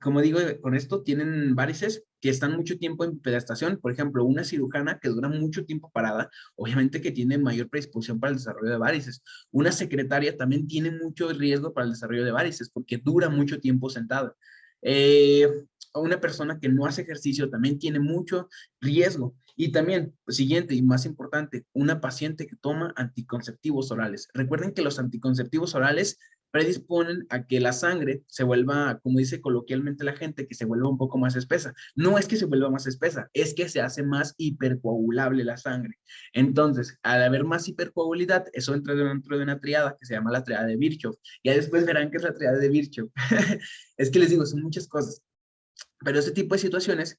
como digo, con esto tienen varices que están mucho tiempo en pedestación. Por ejemplo, una cirujana que dura mucho tiempo parada, obviamente que tiene mayor predisposición para el desarrollo de varices. Una secretaria también tiene mucho riesgo para el desarrollo de varices porque dura mucho tiempo sentada. Eh, una persona que no hace ejercicio también tiene mucho riesgo. Y también, siguiente y más importante, una paciente que toma anticonceptivos orales. Recuerden que los anticonceptivos orales predisponen a que la sangre se vuelva, como dice coloquialmente la gente, que se vuelva un poco más espesa. No es que se vuelva más espesa, es que se hace más hipercoagulable la sangre. Entonces, al haber más hipercoagulidad, eso entra dentro de una triada que se llama la triada de Virchow. Ya después verán qué es la triada de Virchow. Es que les digo, son muchas cosas. Pero este tipo de situaciones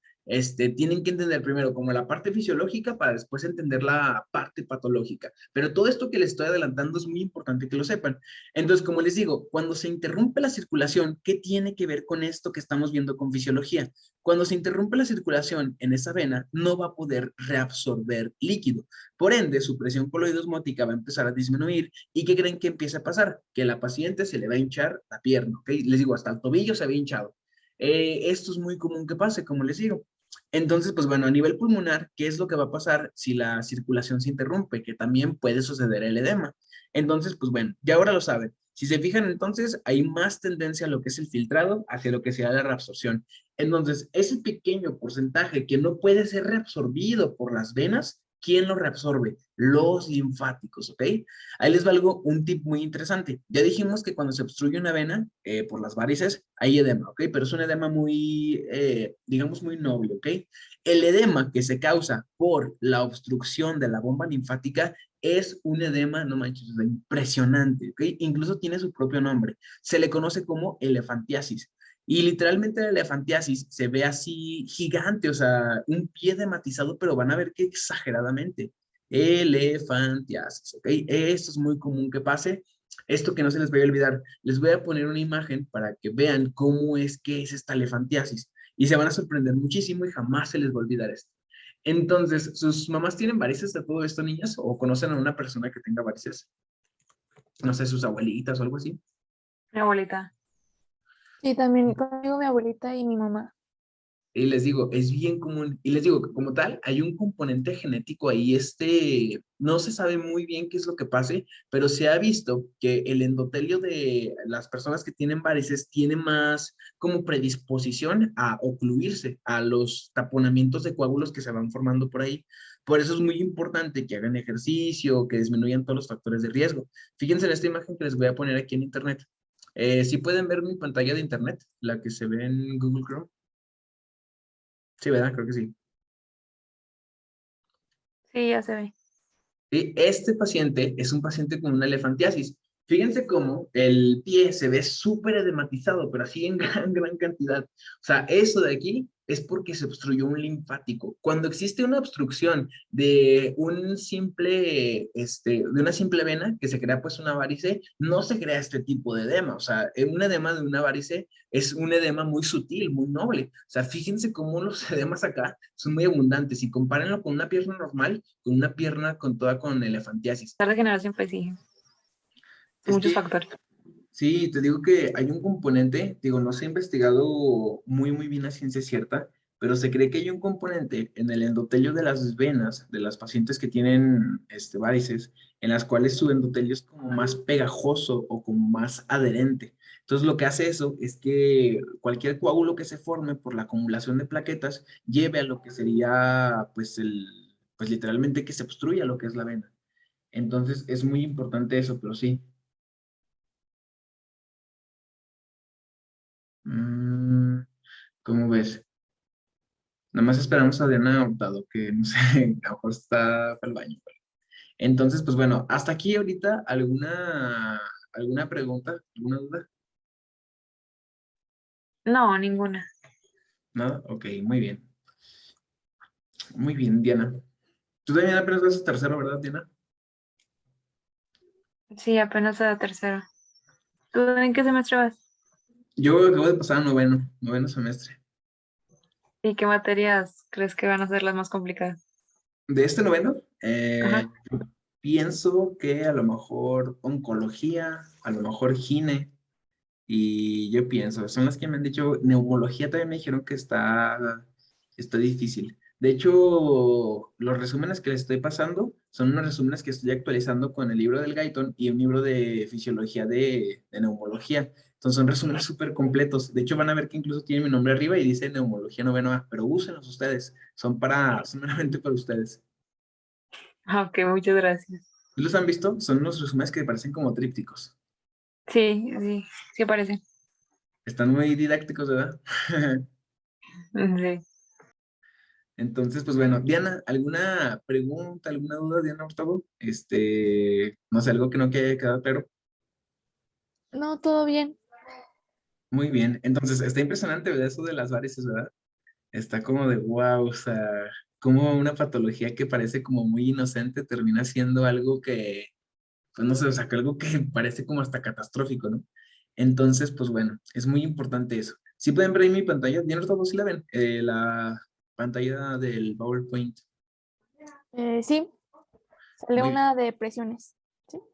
tienen que entender primero como la parte fisiológica para después entender la parte patológica. Pero todo esto que les estoy adelantando es muy importante que lo sepan. Entonces, como les digo, cuando se interrumpe la circulación, ¿qué tiene que ver con esto que estamos viendo con fisiología? Cuando se interrumpe la circulación en esa vena, no va a poder reabsorber líquido. Por ende, su presión coloidosmótica va a empezar a disminuir. ¿Y qué creen que empieza a pasar? Que la paciente se le va a hinchar la pierna, ¿ok? Les digo, hasta el tobillo se había hinchado. Esto es muy común que pase, como les digo. Entonces, pues bueno, a nivel pulmonar, ¿qué es lo que va a pasar si la circulación se interrumpe? Que también puede suceder el edema. Entonces, pues bueno, ya ahora lo saben. Si se fijan, entonces hay más tendencia a lo que es el filtrado hacia lo que sea la reabsorción. Entonces, ese pequeño porcentaje que no puede ser reabsorbido por las venas, ¿quién lo reabsorbe? Los linfáticos, ¿ok? Ahí les valgo un tip muy interesante. Ya dijimos que cuando se obstruye una vena por las varices, hay edema, ¿ok? Pero es un edema muy, digamos, muy noble, ¿ok? El edema que se causa por la obstrucción de la bomba linfática es un edema, no manches, impresionante, ¿ok? Incluso tiene su propio nombre. Se le conoce como elefantiasis. Y literalmente la elefantiasis se ve así gigante, o sea, un pie dematizado, pero van a ver que exageradamente. Elefantiasis, ¿ok? Esto es muy común que pase. Esto que no se les vaya a olvidar, les voy a poner una imagen para que vean cómo es que es esta elefantiasis. Y se van a sorprender muchísimo y jamás se les va a olvidar esto. Entonces, ¿sus mamás tienen varices de todo esto, niñas? ¿O conocen a una persona que tenga varices? No sé, sus abuelitas o algo así. Mi abuelita. Sí, también conmigo mi abuelita y mi mamá. Y les digo, es bien común. Y les digo que como tal, hay un componente genético ahí, no se sabe muy bien qué es lo que pase, pero se ha visto que el endotelio de las personas que tienen varices tiene más como predisposición a ocluirse, a los taponamientos de coágulos que se van formando por ahí. Por eso es muy importante que hagan ejercicio, que disminuyan todos los factores de riesgo. Fíjense en esta imagen que les voy a poner aquí en internet. Si pueden ver mi pantalla de internet, la que se ve en Google Chrome. Sí, ¿verdad? Creo que sí. Sí, ya se ve. Y este paciente es un paciente con una elefantiasis. Fíjense cómo el pie se ve súper edematizado, pero así en gran cantidad. O sea, eso de aquí es porque se obstruyó un linfático. Cuando existe una obstrucción de de una simple vena que se crea pues una varice, no se crea este tipo de edema. O sea, un edema de una varice es un edema muy sutil, muy noble. O sea, fíjense cómo los edemas acá son muy abundantes y compárenlo con una pierna normal, con una pierna con toda con elefantiasis. La regeneración, pues sí, Es muchos que factores. sí, te digo que hay un componente, digo, no se ha investigado muy bien a ciencia cierta, pero se cree que hay un componente en el endotelio de las venas de las pacientes que tienen varices, en las cuales su endotelio es como más pegajoso o como más adherente. Entonces, lo que hace eso es que cualquier coágulo que se forme por la acumulación de plaquetas lleve a lo que sería, pues literalmente que se obstruya lo que es la vena. Entonces, es muy importante eso, pero sí. Mm, ¿Cómo ves? Nada más esperamos a Diana Hurtado, que no sé, a lo mejor está para el baño. Entonces, pues bueno, hasta aquí ahorita alguna pregunta, alguna duda. No, ninguna. ¿Nada? Ok, muy bien. Muy bien, Diana. Tú también apenas vas a tercero, ¿verdad, Diana? Sí, apenas a tercero. ¿Tú en qué semestre vas? Yo acabo de pasar a noveno semestre. ¿Y qué materias crees que van a ser las más complicadas? De este noveno, Ajá. pienso que a lo mejor oncología, a lo mejor gine, y yo pienso, son las que me han dicho, neumología también me dijeron que está difícil. De hecho, los resúmenes que les estoy pasando son unos resúmenes que estoy actualizando con el libro del Guyton y un libro de fisiología de neumología. Entonces son resúmenes súper completos. De hecho, van a ver que incluso tiene mi nombre arriba y dice neumología noveno A, pero úsenlos ustedes. Son meramente para ustedes. Ah, ok, muchas gracias. ¿Los han visto? Son unos resúmenes que parecen como trípticos. Sí, sí, sí aparece. Están muy didácticos, ¿verdad? Sí. Entonces, pues bueno, Diana, ¿alguna pregunta, alguna duda, Diana Hurtado? No sé, algo que no quede quedado claro. No, todo bien. Muy bien. Entonces, está impresionante, ¿verdad? Eso de las varices, ¿verdad? Está como de wow, o sea, como una patología que parece como muy inocente termina siendo algo que, pues no sé, o sea, que algo que parece como hasta catastrófico, ¿no? Entonces, pues bueno, es muy importante eso. Si pueden ver ahí mi pantalla, Diana Hurtado, sí la ven, la pantalla del PowerPoint. Sí, sale Muy una de presiones.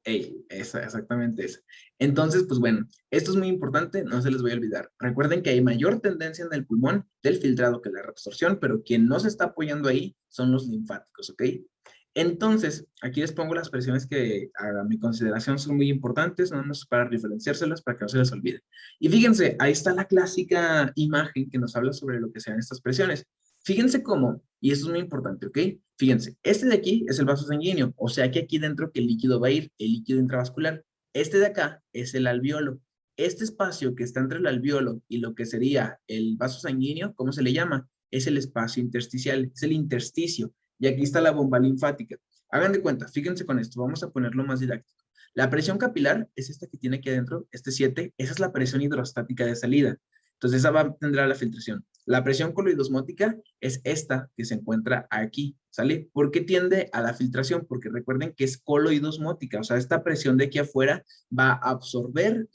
¿Sí? Exactamente esa. Entonces, pues bueno, esto es muy importante, no se les voy a olvidar. Recuerden que hay mayor tendencia en el pulmón del filtrado que la reabsorción, pero quien no se está apoyando ahí son los linfáticos, ¿ok? Entonces, aquí les pongo las presiones que a mi consideración son muy importantes, no más para diferenciárselas, para que no se les olvide. Y fíjense, ahí está la clásica imagen que nos habla sobre lo que sean estas presiones. Fíjense cómo, y esto es muy importante, ¿ok? Fíjense, este de aquí es el vaso sanguíneo, o sea que aquí dentro que el líquido va a ir, el líquido intravascular. Este de acá es el alveolo. Este espacio que está entre el alveolo y lo que sería el vaso sanguíneo, ¿cómo se le llama? Es el espacio intersticial, es el intersticio. Y aquí está la bomba linfática. Hagan de cuenta, fíjense con esto, vamos a ponerlo más didáctico. La presión capilar es esta que tiene aquí adentro, este 7, esa es la presión hidrostática de salida. Entonces tendrá la filtración. La presión coloidosmótica es esta que se encuentra aquí, ¿sale? ¿Por qué tiende a la filtración? Porque recuerden que es coloidosmótica, o sea, esta presión de aquí afuera va a absorber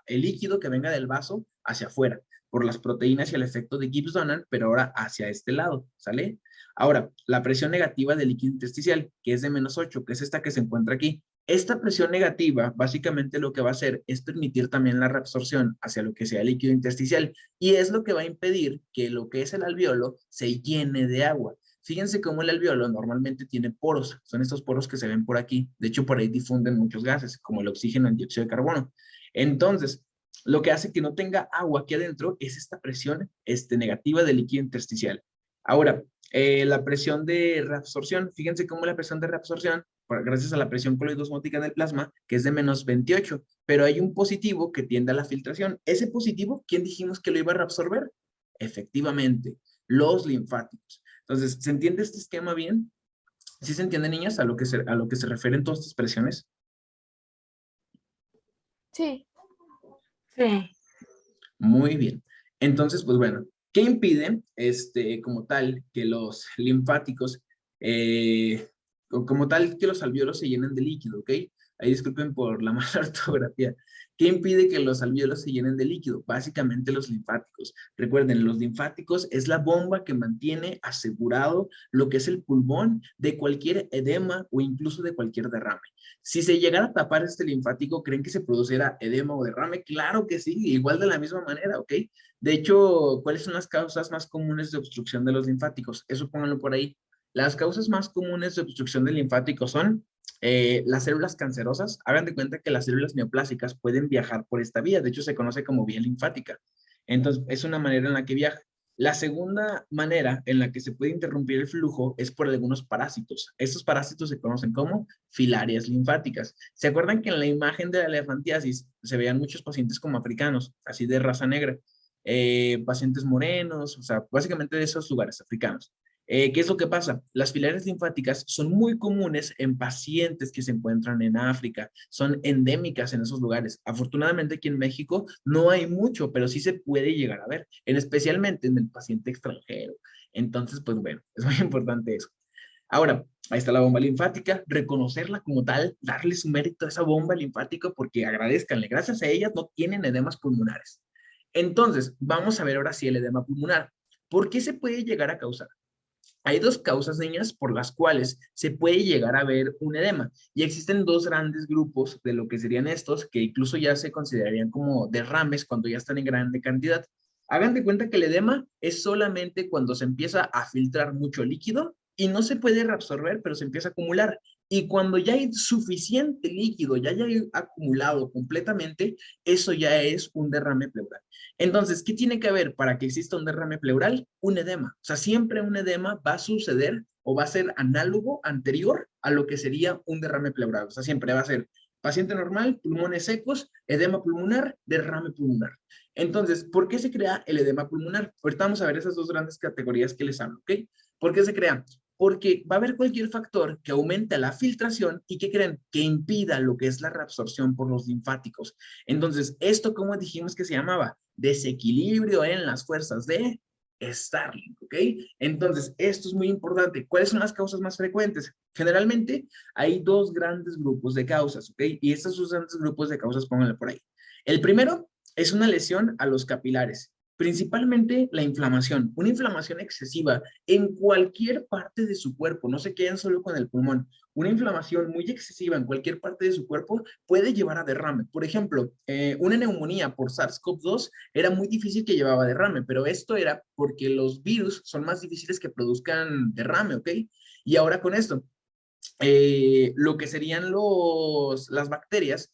el líquido que venga del vaso hacia afuera por las proteínas y el efecto de Gibbs-Dunning, pero ahora hacia este lado, ¿sale? Ahora, la presión negativa del líquido intersticial, que es de -8, que es esta que se encuentra aquí. Esta presión negativa, básicamente lo que va a hacer es permitir también la reabsorción hacia lo que sea el líquido intersticial y es lo que va a impedir que lo que es el alveolo se llene de agua. Fíjense cómo el alveolo normalmente tiene poros, son estos poros que se ven por aquí. De hecho, por ahí difunden muchos gases, como el oxígeno y el dióxido de carbono. Entonces, lo que hace que no tenga agua aquí adentro es esta presión negativa del líquido intersticial. Ahora, la presión de reabsorción, fíjense cómo la presión de reabsorción, gracias a la presión coloidosmótica en el plasma, que es de -28, pero hay un positivo que tiende a la filtración. Ese positivo, ¿quién dijimos que lo iba a reabsorber? Efectivamente, los linfáticos. Entonces, ¿se entiende este esquema bien? ¿Sí se entiende, niñas, a lo que se refieren todas estas presiones? Sí. Sí. Muy bien. Entonces, pues bueno, ¿qué impide, como tal, que los linfáticos, como tal, que los alvéolos se llenen de líquido, ¿ok? Ahí disculpen por la mala ortografía. ¿Qué impide que los alvéolos se llenen de líquido? Básicamente los linfáticos. Recuerden, los linfáticos es la bomba que mantiene asegurado lo que es el pulmón de cualquier edema o incluso de cualquier derrame. Si se llegara a tapar este linfático, ¿creen que se produciera edema o derrame? Claro que sí, igual de la misma manera, ¿ok? De hecho, ¿cuáles son las causas más comunes de obstrucción de los linfáticos? Eso pónganlo por ahí. Las causas más comunes de obstrucción del linfático son las células cancerosas. Hagan de cuenta que las células neoplásicas pueden viajar por esta vía. De hecho, se conoce como vía linfática. Entonces, es una manera en la que viaja. La segunda manera en la que se puede interrumpir el flujo es por algunos parásitos. Estos parásitos se conocen como filarias linfáticas. ¿Se acuerdan que en la imagen de la elefantiasis se veían muchos pacientes como africanos, así de raza negra? Pacientes morenos, o sea, básicamente de esos lugares africanos. ¿Qué es lo que pasa? Las filarias linfáticas son muy comunes en pacientes que se encuentran en África, son endémicas en esos lugares. Afortunadamente aquí en México no hay mucho, pero sí se puede llegar a ver, especialmente en el paciente extranjero. Entonces, pues bueno, es muy importante eso. Ahora, ahí está la bomba linfática, reconocerla como tal, darle su mérito a esa bomba linfática porque agradezcanle, gracias a ellas no tienen edemas pulmonares. Entonces, vamos a ver ahora sí el edema pulmonar. ¿Por qué se puede llegar a causar? Hay dos causas, niñas, por las cuales se puede llegar a ver un edema. Y existen dos grandes grupos de lo que serían estos, que incluso ya se considerarían como derrames cuando ya están en grande cantidad. Hagan de cuenta que el edema es solamente cuando se empieza a filtrar mucho líquido y no se puede reabsorber, pero se empieza a acumular. Y cuando ya hay suficiente líquido, ya hay acumulado completamente, eso ya es un derrame pleural. Entonces, ¿qué tiene que haber para que exista un derrame pleural? Un edema. O sea, siempre un edema va a suceder o va a ser análogo, anterior a lo que sería un derrame pleural. O sea, siempre va a ser paciente normal, pulmones secos, edema pulmonar, derrame pulmonar. Entonces, ¿por qué se crea el edema pulmonar? Ahorita vamos a ver esas dos grandes categorías que les hablo, ¿ok? ¿Por qué se crea? Porque va a haber cualquier factor que aumente la filtración y que creen que impida lo que es la reabsorción por los linfáticos. Entonces, ¿esto cómo dijimos que se llamaba? Desequilibrio en las fuerzas de Starling, ¿ok? Entonces, esto es muy importante. ¿Cuáles son las causas más frecuentes? Generalmente hay dos grandes grupos de causas, ¿ok? Y estos dos grandes grupos de causas, pónganle por ahí. El primero es una lesión a los capilares, principalmente la inflamación, una inflamación excesiva en cualquier parte de su cuerpo, no se queden solo con el pulmón. Una inflamación muy excesiva en cualquier parte de su cuerpo puede llevar a derrame. Por ejemplo, una neumonía por SARS-CoV-2 era muy difícil que llevaba derrame, pero esto era porque los virus son más difíciles que produzcan derrame, ¿ok? Y ahora con esto, lo que serían las bacterias,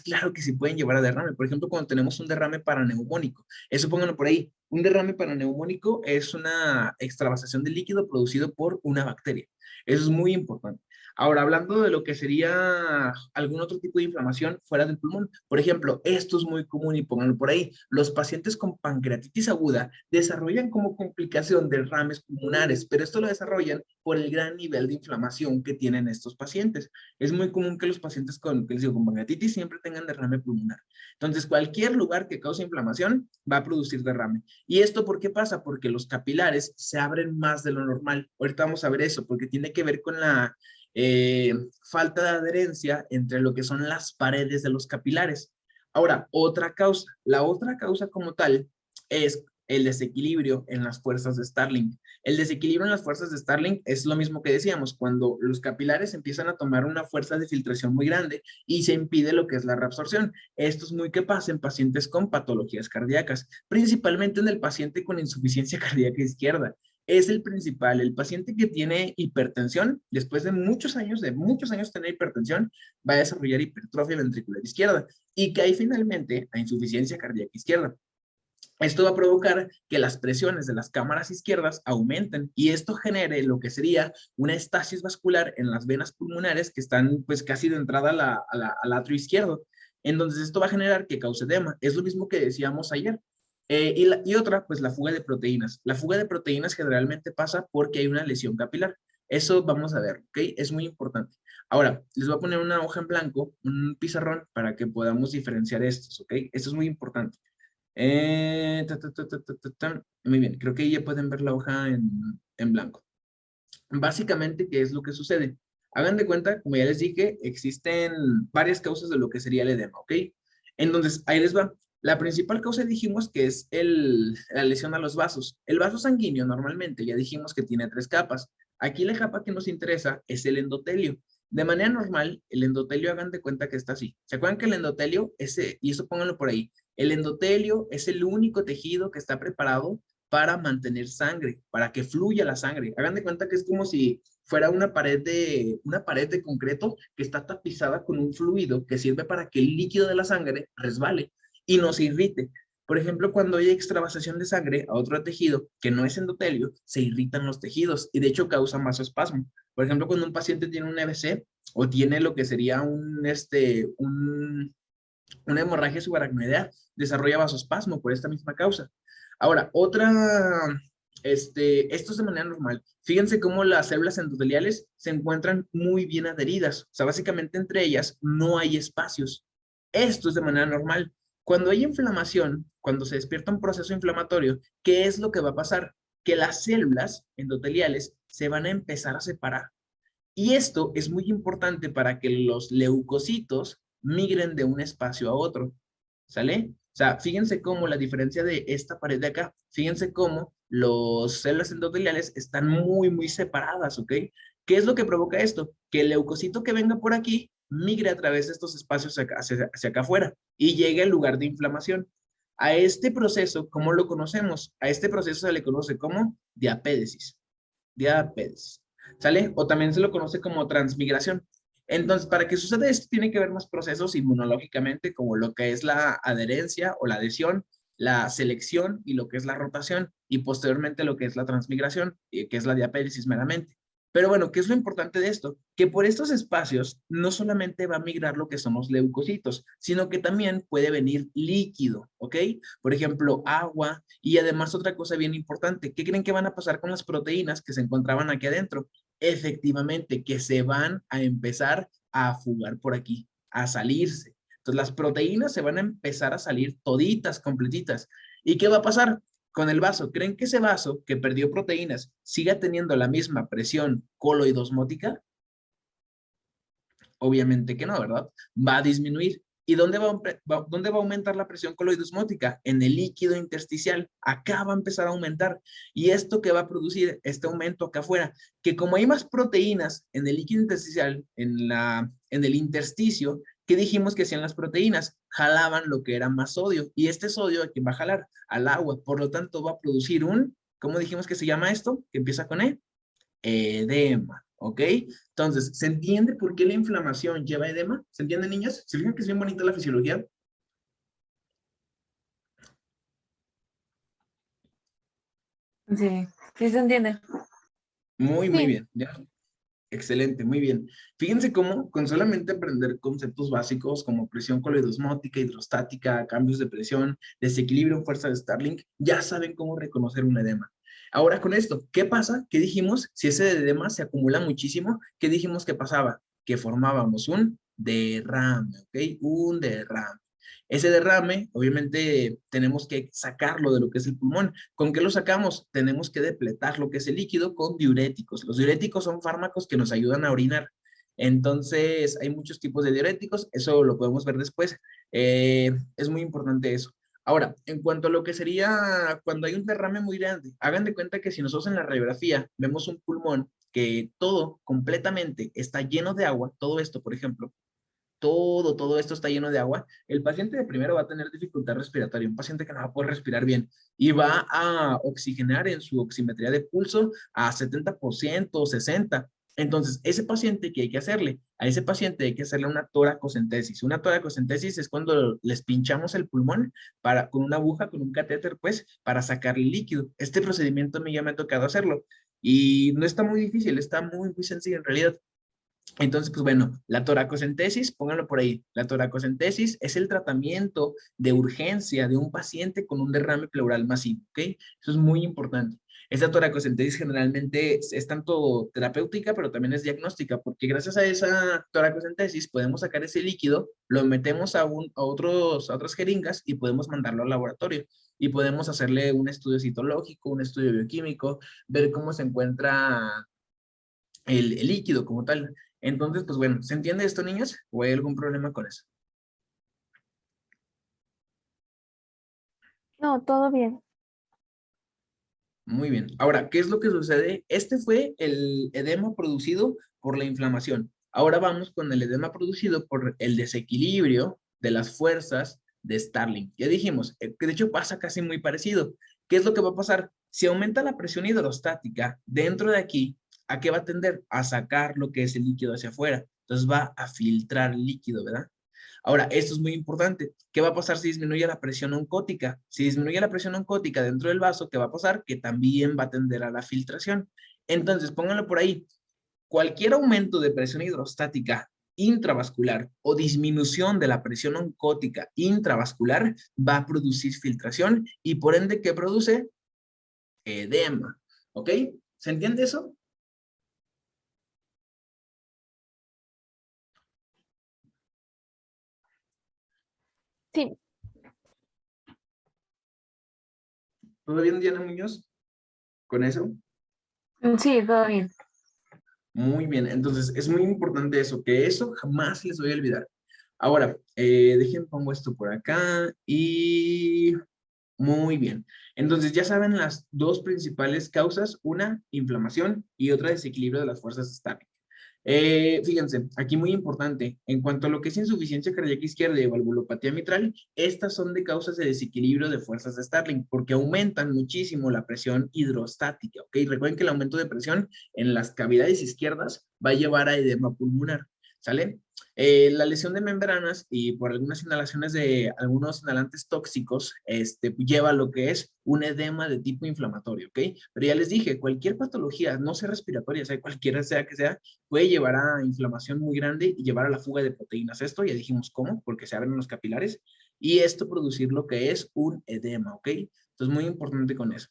claro que sí pueden llevar a derrame. Por ejemplo, cuando tenemos un derrame paraneumónico, eso pónganlo por ahí. Un derrame paraneumónico es una extravasación de líquido producido por una bacteria. Eso es muy importante. Ahora, hablando de lo que sería algún otro tipo de inflamación fuera del pulmón, por ejemplo, esto es muy común y pónganlo por ahí. Los pacientes con pancreatitis aguda desarrollan como complicación derrames pulmonares, pero esto lo desarrollan por el gran nivel de inflamación que tienen estos pacientes. Es muy común que los pacientes con pancreatitis siempre tengan derrame pulmonar. Entonces, cualquier lugar que cause inflamación va a producir derrame. ¿Y esto por qué pasa? Porque los capilares se abren más de lo normal. Ahorita vamos a ver eso, porque tiene que ver con la eh, falta de adherencia entre lo que son las paredes de los capilares. Ahora, la otra causa como tal es el desequilibrio en las fuerzas de Starling. El desequilibrio en las fuerzas de Starling es lo mismo que decíamos, cuando los capilares empiezan a tomar una fuerza de filtración muy grande y se impide lo que es la reabsorción. Esto es muy que pasa en pacientes con patologías cardíacas, principalmente en el paciente con insuficiencia cardíaca izquierda. Es el principal, el paciente que tiene hipertensión, después de muchos años tener hipertensión, va a desarrollar hipertrofia ventricular izquierda y cae finalmente a insuficiencia cardíaca izquierda. Esto va a provocar que las presiones de las cámaras izquierdas aumenten y esto genere lo que sería una estasis vascular en las venas pulmonares que están pues casi de entrada al atrio izquierdo. Entonces esto va a generar que cause edema. Es lo mismo que decíamos ayer. Y otra, pues la fuga de proteínas. La fuga de proteínas generalmente pasa porque hay una lesión capilar. Eso vamos a ver, ¿ok? Es muy importante. Ahora, les voy a poner una hoja en blanco, un pizarrón, para que podamos diferenciar estos, ¿ok? Esto es muy importante. Muy bien, creo que ya pueden ver la hoja en blanco. Básicamente, ¿qué es lo que sucede? Hagan de cuenta, como ya les dije, existen varias causas de lo que sería el edema, ¿ok? Entonces, ahí les va. La principal causa dijimos que es la lesión a los vasos. El vaso sanguíneo normalmente ya dijimos que tiene 3 capas. Aquí la capa que nos interesa es el endotelio. De manera normal, el endotelio hagan de cuenta que está así. ¿Se acuerdan que el endotelio, y eso pónganlo por ahí, el endotelio es el único tejido que está preparado para mantener sangre, para que fluya la sangre? Hagan de cuenta que es como si fuera una pared de concreto que está tapizada con un fluido que sirve para que el líquido de la sangre resbale y no se irrite. Por ejemplo, cuando hay extravasación de sangre a otro tejido que no es endotelio, se irritan los tejidos y de hecho causan vasoespasmo. Por ejemplo, cuando un paciente tiene un EBC o tiene lo que sería una hemorragia subaracnoidea, desarrolla vasoespasmo por esta misma causa. Ahora, esto es de manera normal. Fíjense cómo las células endoteliales se encuentran muy bien adheridas. O sea, básicamente entre ellas no hay espacios. Esto es de manera normal. Cuando hay inflamación, cuando se despierta un proceso inflamatorio, ¿qué es lo que va a pasar? Que las células endoteliales se van a empezar a separar. Y esto es muy importante para que los leucocitos migren de un espacio a otro, ¿sale? O sea, fíjense cómo la diferencia de esta pared de acá, fíjense cómo las células endoteliales están muy, muy separadas, ¿ok? ¿Qué es lo que provoca esto? Que el leucocito que venga por aquí migre a través de estos espacios hacia acá afuera y llegue al lugar de inflamación. A este proceso, ¿cómo lo conocemos? A este proceso se le conoce como diapédesis. Diapédesis. ¿Sale? O también se lo conoce como transmigración. Entonces, para que suceda esto, tiene que haber más procesos inmunológicamente, como lo que es la adherencia o la adhesión, la selección y lo que es la rotación, y posteriormente lo que es la transmigración, que es la diapédesis meramente. Pero bueno, ¿qué es lo importante de esto? Que por estos espacios no solamente va a migrar lo que son los leucocitos, sino que también puede venir líquido, ¿ok? Por ejemplo, agua y además otra cosa bien importante, ¿qué creen que van a pasar con las proteínas que se encontraban aquí adentro? Efectivamente, que se van a empezar a fugar por aquí, a salirse. Entonces las proteínas se van a empezar a salir toditas, completitas. ¿Y qué va a pasar? Con el vaso, ¿creen que ese vaso que perdió proteínas siga teniendo la misma presión coloidosmótica? Obviamente que no, ¿verdad? Va a disminuir. ¿Y dónde va a aumentar la presión coloidosmótica? En el líquido intersticial. Acá va a empezar a aumentar. ¿Y esto qué va a producir? Este aumento acá afuera. Que como hay más proteínas en el líquido intersticial, en el intersticio, ¿qué dijimos que hacían las proteínas? Jalaban lo que era más sodio. Y este sodio, ¿a quién va a jalar? Al agua. Por lo tanto, va a producir ¿cómo dijimos que se llama esto? Que empieza con E. Edema, ¿ok? Entonces, ¿se entiende por qué la inflamación lleva edema? ¿Se entiende, niños? ¿Se fijan que es bien bonita la fisiología? Sí, sí se entiende. Muy, muy Sí, bien. ¿Ya? Excelente, muy bien. Fíjense cómo con solamente aprender conceptos básicos como presión coloidosmótica, hidrostática, cambios de presión, desequilibrio en fuerza de Starling, ya saben cómo reconocer un edema. Ahora con esto, ¿qué pasa? ¿Qué dijimos? Si ese edema se acumula muchísimo, ¿qué dijimos que pasaba? Que formábamos un derrame, ¿ok? Un derrame. Ese derrame, obviamente, tenemos que sacarlo de lo que es el pulmón. ¿Con qué lo sacamos? Tenemos que depletar lo que es el líquido con diuréticos. Los diuréticos son fármacos que nos ayudan a orinar. Entonces, hay muchos tipos de diuréticos, eso lo podemos ver después. Es muy importante eso. Ahora, en cuanto a lo que sería cuando hay un derrame muy grande, hagan de cuenta que si nosotros en la radiografía vemos un pulmón que todo completamente está lleno de agua, todo esto, por ejemplo, todo esto está lleno de agua, el paciente de primero va a tener dificultad respiratoria, un paciente que no va a poder respirar bien y va a oxigenar en su oximetría de pulso a 70%, 60%. Entonces, ese paciente, ¿qué hay que hacerle? A ese paciente hay que hacerle una toracocentesis. Una toracocentesis es cuando les pinchamos el pulmón con una aguja, con un catéter, pues, para sacarle líquido. Este procedimiento a mí ya me ha tocado hacerlo y no está muy difícil, está muy, muy sencillo en realidad. Entonces, pues bueno, la toracocentesis, pónganlo por ahí, la toracocentesis es el tratamiento de urgencia de un paciente con un derrame pleural masivo, ¿ok? Eso es muy importante. Esta toracocentesis generalmente es tanto terapéutica, pero también es diagnóstica, porque gracias a esa toracocentesis podemos sacar ese líquido, lo metemos a otras jeringas y podemos mandarlo al laboratorio. Y podemos hacerle un estudio citológico, un estudio bioquímico, ver cómo se encuentra el líquido como tal. Entonces, pues bueno, ¿se entiende esto, niños? ¿O hay algún problema con eso? No, todo bien. Muy bien. Ahora, ¿qué es lo que sucede? Este fue el edema producido por la inflamación. Ahora vamos con el edema producido por el desequilibrio de las fuerzas de Starling. Ya dijimos, que de hecho pasa casi muy parecido. ¿Qué es lo que va a pasar? Si aumenta la presión hidrostática dentro de aquí, ¿a qué va a tender? A sacar lo que es el líquido hacia afuera. Entonces va a filtrar el líquido, ¿verdad? Ahora, esto es muy importante. ¿Qué va a pasar si disminuye la presión oncótica? Si disminuye la presión oncótica dentro del vaso, ¿qué va a pasar? Que también va a tender a la filtración. Entonces, pónganlo por ahí. Cualquier aumento de presión hidrostática intravascular o disminución de la presión oncótica intravascular va a producir filtración y por ende, ¿qué produce? Edema. ¿Ok? ¿Se entiende eso? Sí, ¿Todo bien, Diana Muñoz? ¿Con eso? Sí, todo bien. Muy bien, entonces es muy importante eso, que eso jamás les voy a olvidar. Ahora, dejen, pongo esto por acá y muy bien. Entonces ya saben las dos principales causas, una inflamación y otra desequilibrio de las fuerzas estáticas. Fíjense, aquí muy importante, en cuanto a lo que es insuficiencia cardíaca izquierda y valvulopatía mitral, estas son de causas de desequilibrio de fuerzas de Starling, porque aumentan muchísimo la presión hidrostática, ¿ok? Recuerden que el aumento de presión en las cavidades izquierdas va a llevar a edema pulmonar, ¿sale? La lesión de membranas y por algunas inhalaciones de algunos inhalantes tóxicos, lleva a lo que es un edema de tipo inflamatorio, ¿ok? Pero ya les dije, cualquier patología, no sea respiratoria, sea cualquiera sea que sea, puede llevar a inflamación muy grande y llevar a la fuga de proteínas. Esto ya dijimos cómo, porque se abren los capilares, y esto producir lo que es un edema, ¿ok? Entonces, muy importante con eso.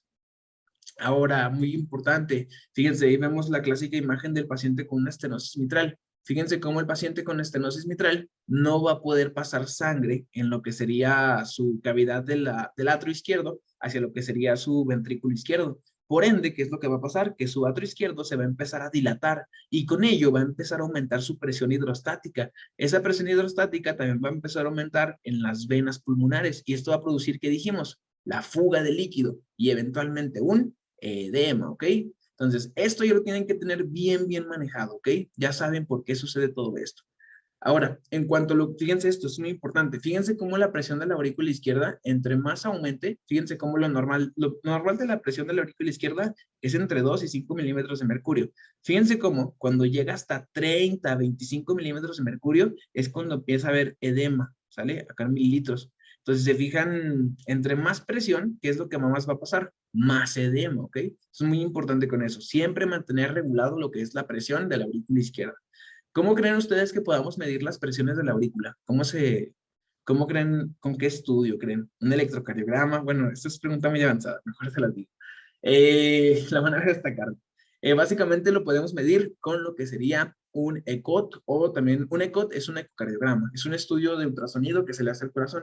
Ahora, muy importante, fíjense, ahí vemos la clásica imagen del paciente con una estenosis mitral. Fíjense cómo el paciente con estenosis mitral no va a poder pasar sangre en lo que sería su cavidad del atrio izquierdo hacia lo que sería su ventrículo izquierdo. Por ende, ¿qué es lo que va a pasar? Que su atrio izquierdo se va a empezar a dilatar y con ello va a empezar a aumentar su presión hidrostática. Esa presión hidrostática también va a empezar a aumentar en las venas pulmonares y esto va a producir, ¿qué dijimos? La fuga de líquido y eventualmente un edema, ¿ok? Entonces, esto ya lo tienen que tener bien, bien manejado, ¿ok? Ya saben por qué sucede todo esto. Ahora, en cuanto a lo, fíjense esto, es muy importante. Fíjense cómo la presión de la aurícula izquierda, entre más aumente, fíjense cómo lo normal de la presión de la aurícula izquierda es entre 2 y 5 milímetros de mercurio. Fíjense cómo cuando llega hasta 30, 25 milímetros de mercurio es cuando empieza a haber edema, ¿sale? Acá en mililitros. Entonces, se fijan, entre más presión, ¿qué es lo que más va a pasar? Más edema, ¿ok? Es muy importante con eso. Siempre mantener regulado lo que es la presión de la aurícula izquierda. ¿Cómo creen ustedes que podamos medir las presiones de la aurícula? ¿Cómo creen, con qué estudio creen? ¿Un electrocardiograma? Bueno, esta es pregunta muy avanzada, mejor se las digo. La van a destacar. Básicamente lo podemos medir con lo que sería un ECOT o también un ECOT es un ecocardiograma, es un estudio de ultrasonido que se le hace al corazón.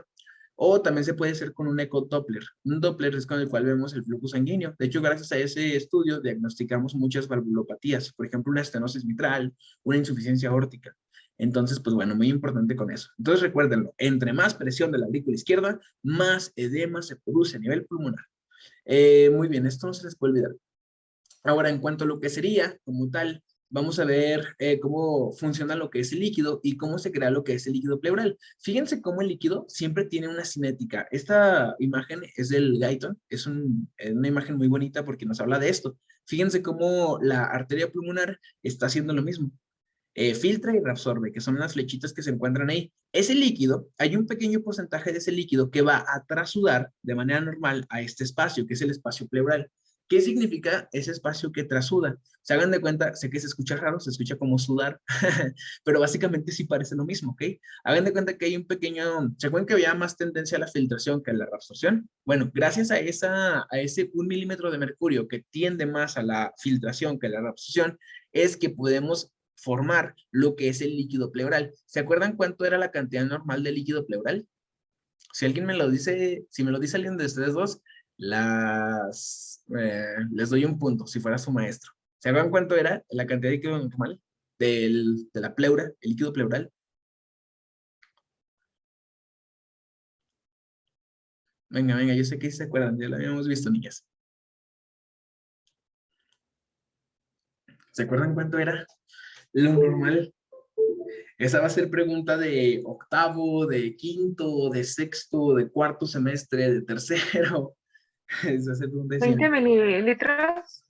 O también se puede hacer con un ecodoppler. Un Doppler es con el cual vemos el flujo sanguíneo. De hecho, gracias a ese estudio diagnosticamos muchas valvulopatías, por ejemplo, una estenosis mitral, una insuficiencia aórtica. Entonces, pues bueno, muy importante con eso. Entonces, recuérdenlo, entre más presión de la aurícula izquierda, más edema se produce a nivel pulmonar. Muy bien, esto no se les puede olvidar. Ahora, en cuanto a lo que sería como tal, vamos a ver cómo funciona lo que es el líquido y cómo se crea lo que es el líquido pleural. Fíjense cómo el líquido siempre tiene una cinética. Esta imagen es del Guyton, es una imagen muy bonita porque nos habla de esto. Fíjense cómo la arteria pulmonar está haciendo lo mismo. Filtra y reabsorbe, que son las flechitas que se encuentran ahí. Ese líquido, hay un pequeño porcentaje de ese líquido que va a trasudar de manera normal a este espacio, que es el espacio pleural. ¿Qué significa ese espacio que trasuda? Se hagan de cuenta, sé que se escucha raro, se escucha como sudar, pero básicamente sí parece lo mismo, ¿ok? Hagan de cuenta que hay un pequeño, ¿se acuerdan que había más tendencia a la filtración que a la reabsorción? Bueno, gracias a ese 1 milímetro de mercurio que tiende más a la filtración que a la reabsorción, es que podemos formar lo que es el líquido pleural. ¿Se acuerdan cuánto era la cantidad normal de líquido pleural? Si alguien me lo dice, si me lo dice alguien de ustedes dos, les doy un punto, si fuera su maestro. ¿Se acuerdan cuánto era la cantidad de líquido normal de la pleura, el líquido pleural? Venga, venga, yo sé que sí se acuerdan, ya lo habíamos visto, niñas. ¿Se acuerdan cuánto era lo normal? Esa va a ser pregunta de octavo, de quinto, de sexto, de cuarto semestre, de tercero. Esa va a ser pregunta de 20 cien. mililitros.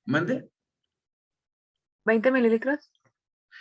¿Mande? 20 mililitros.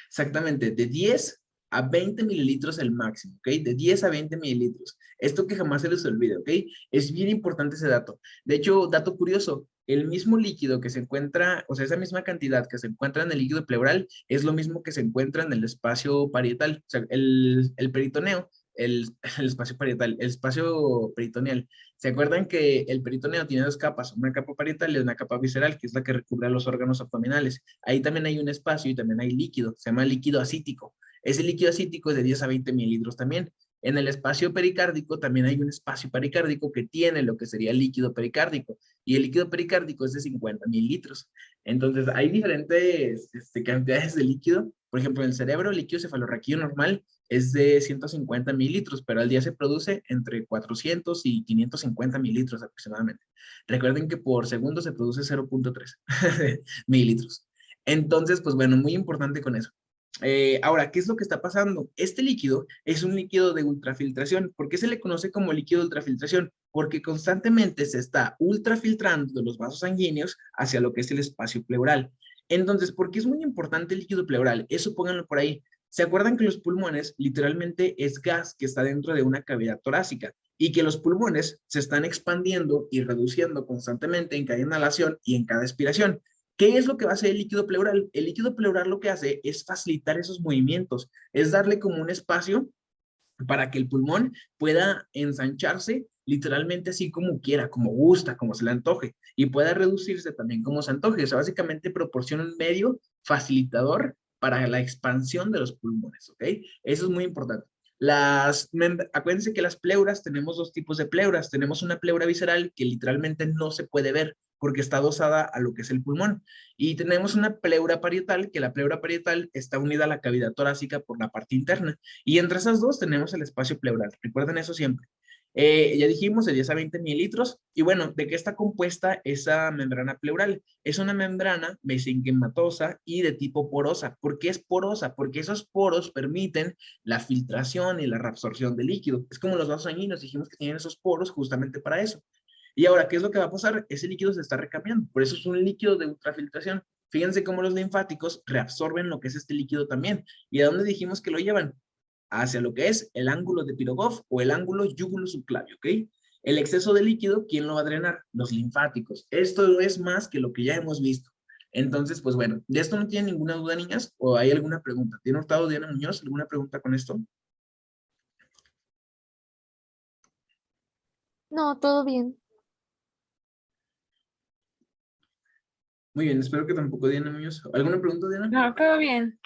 Exactamente, de 10 a 20 mililitros el máximo, ¿ok? De 10 a 20 mililitros. Esto que jamás se les olvide, ¿ok? Es bien importante ese dato. De hecho, dato curioso, el mismo líquido que se encuentra, o sea, esa misma cantidad que se encuentra en el líquido pleural es lo mismo que se encuentra en el espacio parietal, o sea, el peritoneo, el espacio parietal, el espacio peritoneal. ¿Se acuerdan que el peritoneo tiene dos capas, una capa parietal y una capa visceral, que es la que recubre a los órganos abdominales? Ahí también hay un espacio y también hay líquido, se llama líquido acítico. Ese líquido acítico es de 10 a 20 mililitros también. En el espacio pericárdico también hay un espacio pericárdico que tiene lo que sería líquido pericárdico y el líquido pericárdico es de 50 mililitros. Entonces hay diferentes cantidades de líquido. Por ejemplo, en el cerebro el líquido cefalorraquídeo normal es de 150 mililitros, pero al día se produce entre 400 y 550 mililitros aproximadamente. Recuerden que por segundo se produce 0.3 mililitros. Entonces, pues bueno, muy importante con eso. Ahora, ¿qué es lo que está pasando? Este líquido es un líquido de ultrafiltración. ¿Por qué se le conoce como líquido de ultrafiltración? Porque constantemente se está ultrafiltrando de los vasos sanguíneos hacia lo que es el espacio pleural. Entonces, ¿por qué es muy importante el líquido pleural? Eso pónganlo por ahí. ¿Se acuerdan que los pulmones literalmente es gas que está dentro de una cavidad torácica y que los pulmones se están expandiendo y reduciendo constantemente en cada inhalación y en cada expiración? ¿Qué es lo que va a hacer el líquido pleural? El líquido pleural lo que hace es facilitar esos movimientos, es darle como un espacio para que el pulmón pueda ensancharse literalmente así como quiera, como gusta, como se le antoje, y pueda reducirse también como se antoje. O sea, básicamente proporciona un medio facilitador para la expansión de los pulmones, ¿ok? Eso es muy importante. Acuérdense que las pleuras, tenemos dos tipos de pleuras. Tenemos una pleura visceral que literalmente no se puede ver porque está adosada a lo que es el pulmón. Y tenemos una pleura parietal, que la pleura parietal está unida a la cavidad torácica por la parte interna. Y entre esas dos tenemos el espacio pleural. Recuerden eso siempre. Ya dijimos de 10 a 20 mililitros. Y bueno, ¿de qué está compuesta esa membrana pleural? Es una membrana mesenquimatosa y de tipo porosa. ¿Por qué es porosa? Porque esos poros permiten la filtración y la reabsorción de líquido. Es como los vasos sanguíneos, dijimos que tienen esos poros justamente para eso. Y ahora, ¿qué es lo que va a pasar? Ese líquido se está recambiando. Por eso es un líquido de ultrafiltración. Fíjense cómo los linfáticos reabsorben lo que es este líquido también. ¿Y a dónde dijimos que lo llevan? Hacia lo que es el ángulo de Pirogov o el ángulo yúgulo-subclavio, ¿ok? El exceso de líquido, ¿quién lo va a drenar? Los linfáticos. Esto es más que lo que ya hemos visto. Entonces, pues bueno, ¿de esto no tienen ninguna duda, niñas? ¿O hay alguna pregunta? ¿Tiene Hurtado Diana Muñoz alguna pregunta con esto? No, todo bien. Muy bien, espero que tampoco Diana Muñoz. ¿Alguna pregunta, Diana? No, todo bien.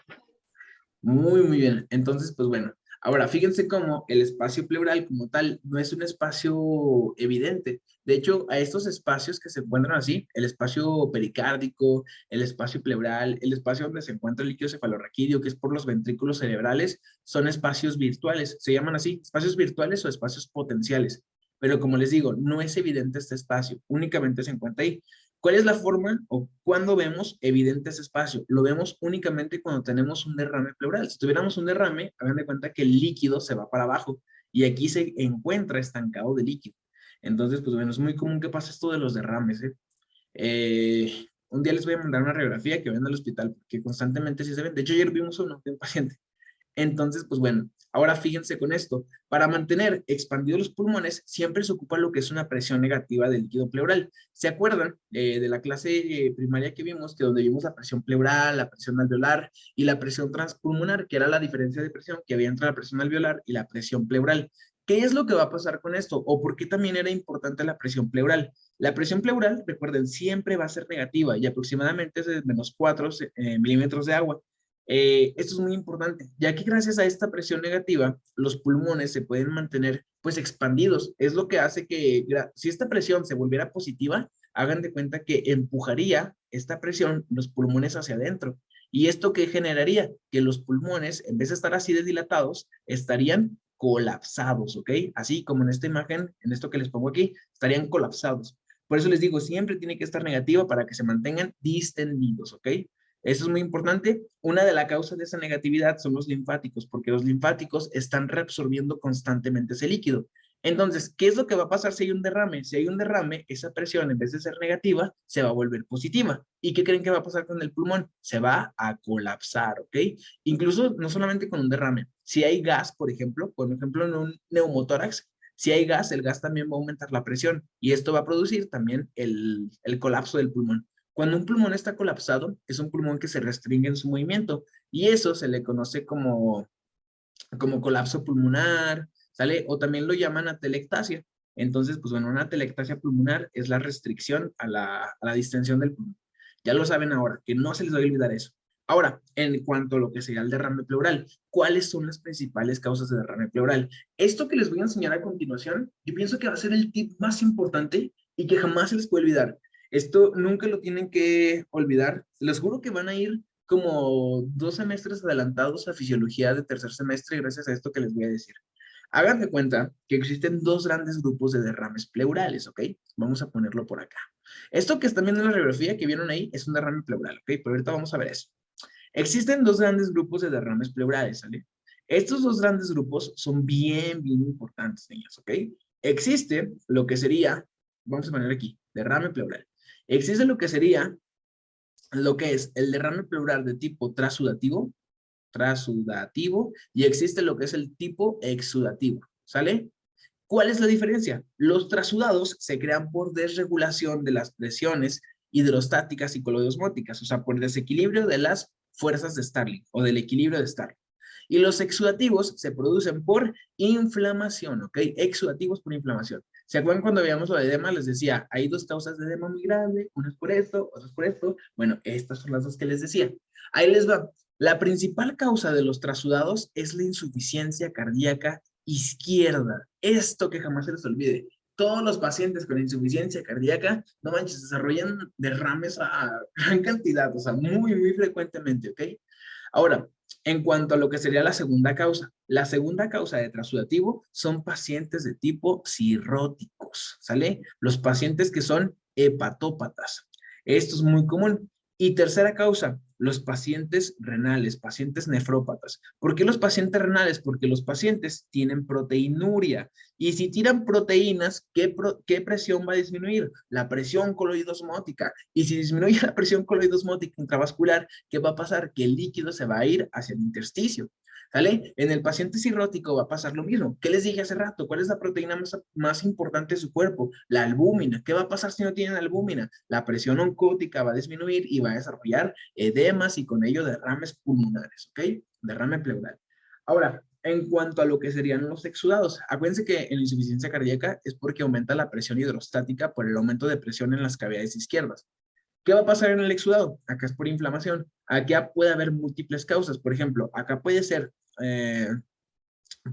Muy, muy bien. Entonces, pues bueno, ahora fíjense cómo el espacio pleural como tal no es un espacio evidente. De hecho, a estos espacios que se encuentran así, el espacio pericárdico, el espacio pleural, el espacio donde se encuentra el líquido cefalorraquídeo, que es por los ventrículos cerebrales, son espacios virtuales. Se llaman así, espacios virtuales o espacios potenciales. Pero como les digo, no es evidente este espacio, únicamente se encuentra ahí. ¿Cuál es la forma o cuándo vemos evidente ese espacio? Lo vemos únicamente cuando tenemos un derrame pleural. Si tuviéramos un derrame, hagan de cuenta que el líquido se va para abajo y aquí se encuentra estancado de líquido. Entonces, pues bueno, es muy común que pase esto de los derrames, ¿eh? Un día les voy a mandar una radiografía que ven al hospital, porque constantemente sí se ven. De hecho, ayer vimos uno de un paciente Entonces, pues bueno, ahora fíjense con esto. Para mantener expandidos los pulmones, siempre se ocupa lo que es una presión negativa del líquido pleural. ¿Se acuerdan de la clase primaria que vimos, que donde vimos la presión pleural, la presión alveolar y la presión transpulmonar, que era la diferencia de presión que había entre la presión alveolar y la presión pleural? ¿Qué es lo que va a pasar con esto? ¿O por qué también era importante la presión pleural? La presión pleural, recuerden, siempre va a ser negativa y aproximadamente es de -4 milímetros de agua. Esto es muy importante, ya que gracias a esta presión negativa, los pulmones se pueden mantener pues expandidos. Es lo que hace que, si esta presión se volviera positiva, hagan de cuenta que empujaría esta presión los pulmones hacia adentro. ¿Y esto qué generaría? Que los pulmones, en vez de estar así de dilatados, estarían colapsados, ¿ok? Así como en esta imagen, en esto que les pongo aquí, estarían colapsados. Por eso les digo, siempre tiene que estar negativa para que se mantengan distendidos, ¿ok? Eso es muy importante. Una de las causas de esa negatividad son los linfáticos, porque los linfáticos están reabsorbiendo constantemente ese líquido. Entonces, ¿qué es lo que va a pasar si hay un derrame? Si hay un derrame, esa presión, en vez de ser negativa, se va a volver positiva. ¿Y qué creen que va a pasar con el pulmón? Se va a colapsar, ¿ok? Incluso no solamente con un derrame. Si hay gas, por ejemplo en un neumotórax, si hay gas, el gas también va a aumentar la presión y esto va a producir también el colapso del pulmón. Cuando un pulmón está colapsado, es un pulmón que se restringe en su movimiento y eso se le conoce como colapso pulmonar, ¿sale? O también lo llaman atelectasia. Entonces, pues bueno, una atelectasia pulmonar es la restricción a la distensión del pulmón. Ya lo saben ahora, que no se les va a olvidar eso. Ahora, en cuanto a lo que sería el derrame pleural, ¿cuáles son las principales causas de derrame pleural? Esto que les voy a enseñar a continuación, yo pienso que va a ser el tip más importante y que jamás se les puede olvidar. Esto nunca lo tienen que olvidar. Les juro que van a ir como 2 semestres adelantados a fisiología de tercer semestre gracias a esto que les voy a decir. Hagan de cuenta que existen dos grandes grupos de derrames pleurales, ¿ok? Vamos a ponerlo por acá. Esto que están viendo en la radiografía que vieron ahí es un derrame pleural, ¿ok? Pero ahorita vamos a ver eso. Existen dos grandes grupos de derrames pleurales, ¿sale? Estos dos grandes grupos son bien importantes, niños, ¿ok? Existe lo que sería, vamos a poner aquí, derrame pleural. Existe lo que es el derrame pleural de tipo transudativo, y existe lo que es el tipo exudativo, ¿sale? ¿Cuál es la diferencia? Los trasudados se crean por desregulación de las presiones hidrostáticas y coloidosmóticas, o sea, por desequilibrio de las fuerzas de Starling o del equilibrio de Starling. Y los exudativos se producen por inflamación, ¿ok? Exudativos por inflamación. ¿Se acuerdan cuando veíamos lo de edema? Les decía, hay dos causas de edema muy grande, una es por esto, otra es por esto. Bueno, estas son las dos que les decía. Ahí les va. La principal causa de los trasudados es la insuficiencia cardíaca izquierda. Esto que jamás se les olvide. Todos los pacientes con insuficiencia cardíaca, no manches, desarrollan derrames a gran cantidad, o sea, muy frecuentemente, ¿ok? Ahora, en cuanto a lo que sería la segunda causa de transudativo son pacientes de tipo cirróticos, ¿sale? Los pacientes que son hepatópatas. Esto es muy común. Y tercera causa, los pacientes renales, pacientes nefrópatas. ¿Por qué los pacientes renales? Porque los pacientes tienen proteinuria. Y si tiran proteínas, ¿qué presión va a disminuir? La presión coloidosmótica. Y si disminuye la presión coloidosmótica intravascular, ¿qué va a pasar? Que el líquido se va a ir hacia el intersticio. ¿Sale? En el paciente cirrótico va a pasar lo mismo. ¿Qué les dije hace rato? ¿Cuál es la proteína más importante de su cuerpo? La albúmina. ¿Qué va a pasar si no tienen albúmina? La presión oncótica va a disminuir y va a desarrollar edemas y con ello derrames pulmonares, ¿ok? Derrame pleural. Ahora, en cuanto a lo que serían los exudados, acuérdense que en la insuficiencia cardíaca es porque aumenta la presión hidrostática por el aumento de presión en las cavidades izquierdas. ¿Qué va a pasar en el exudado? Acá es por inflamación. Acá puede haber múltiples causas. Por ejemplo, acá puede ser,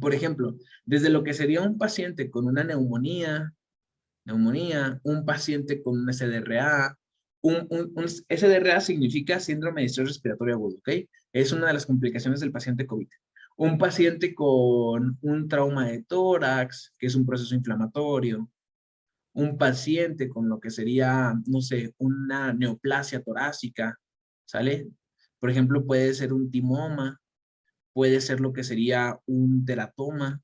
por ejemplo, desde lo que sería un paciente con una neumonía, un paciente con un SDRA. Un SDRA significa síndrome de estrés respiratorio agudo, ¿ok? Es una de las complicaciones del paciente COVID. Un paciente con un trauma de tórax, que es un proceso inflamatorio. Un paciente con lo que sería, no sé, una neoplasia torácica, ¿sale? Por ejemplo, puede ser un timoma, puede ser lo que sería un teratoma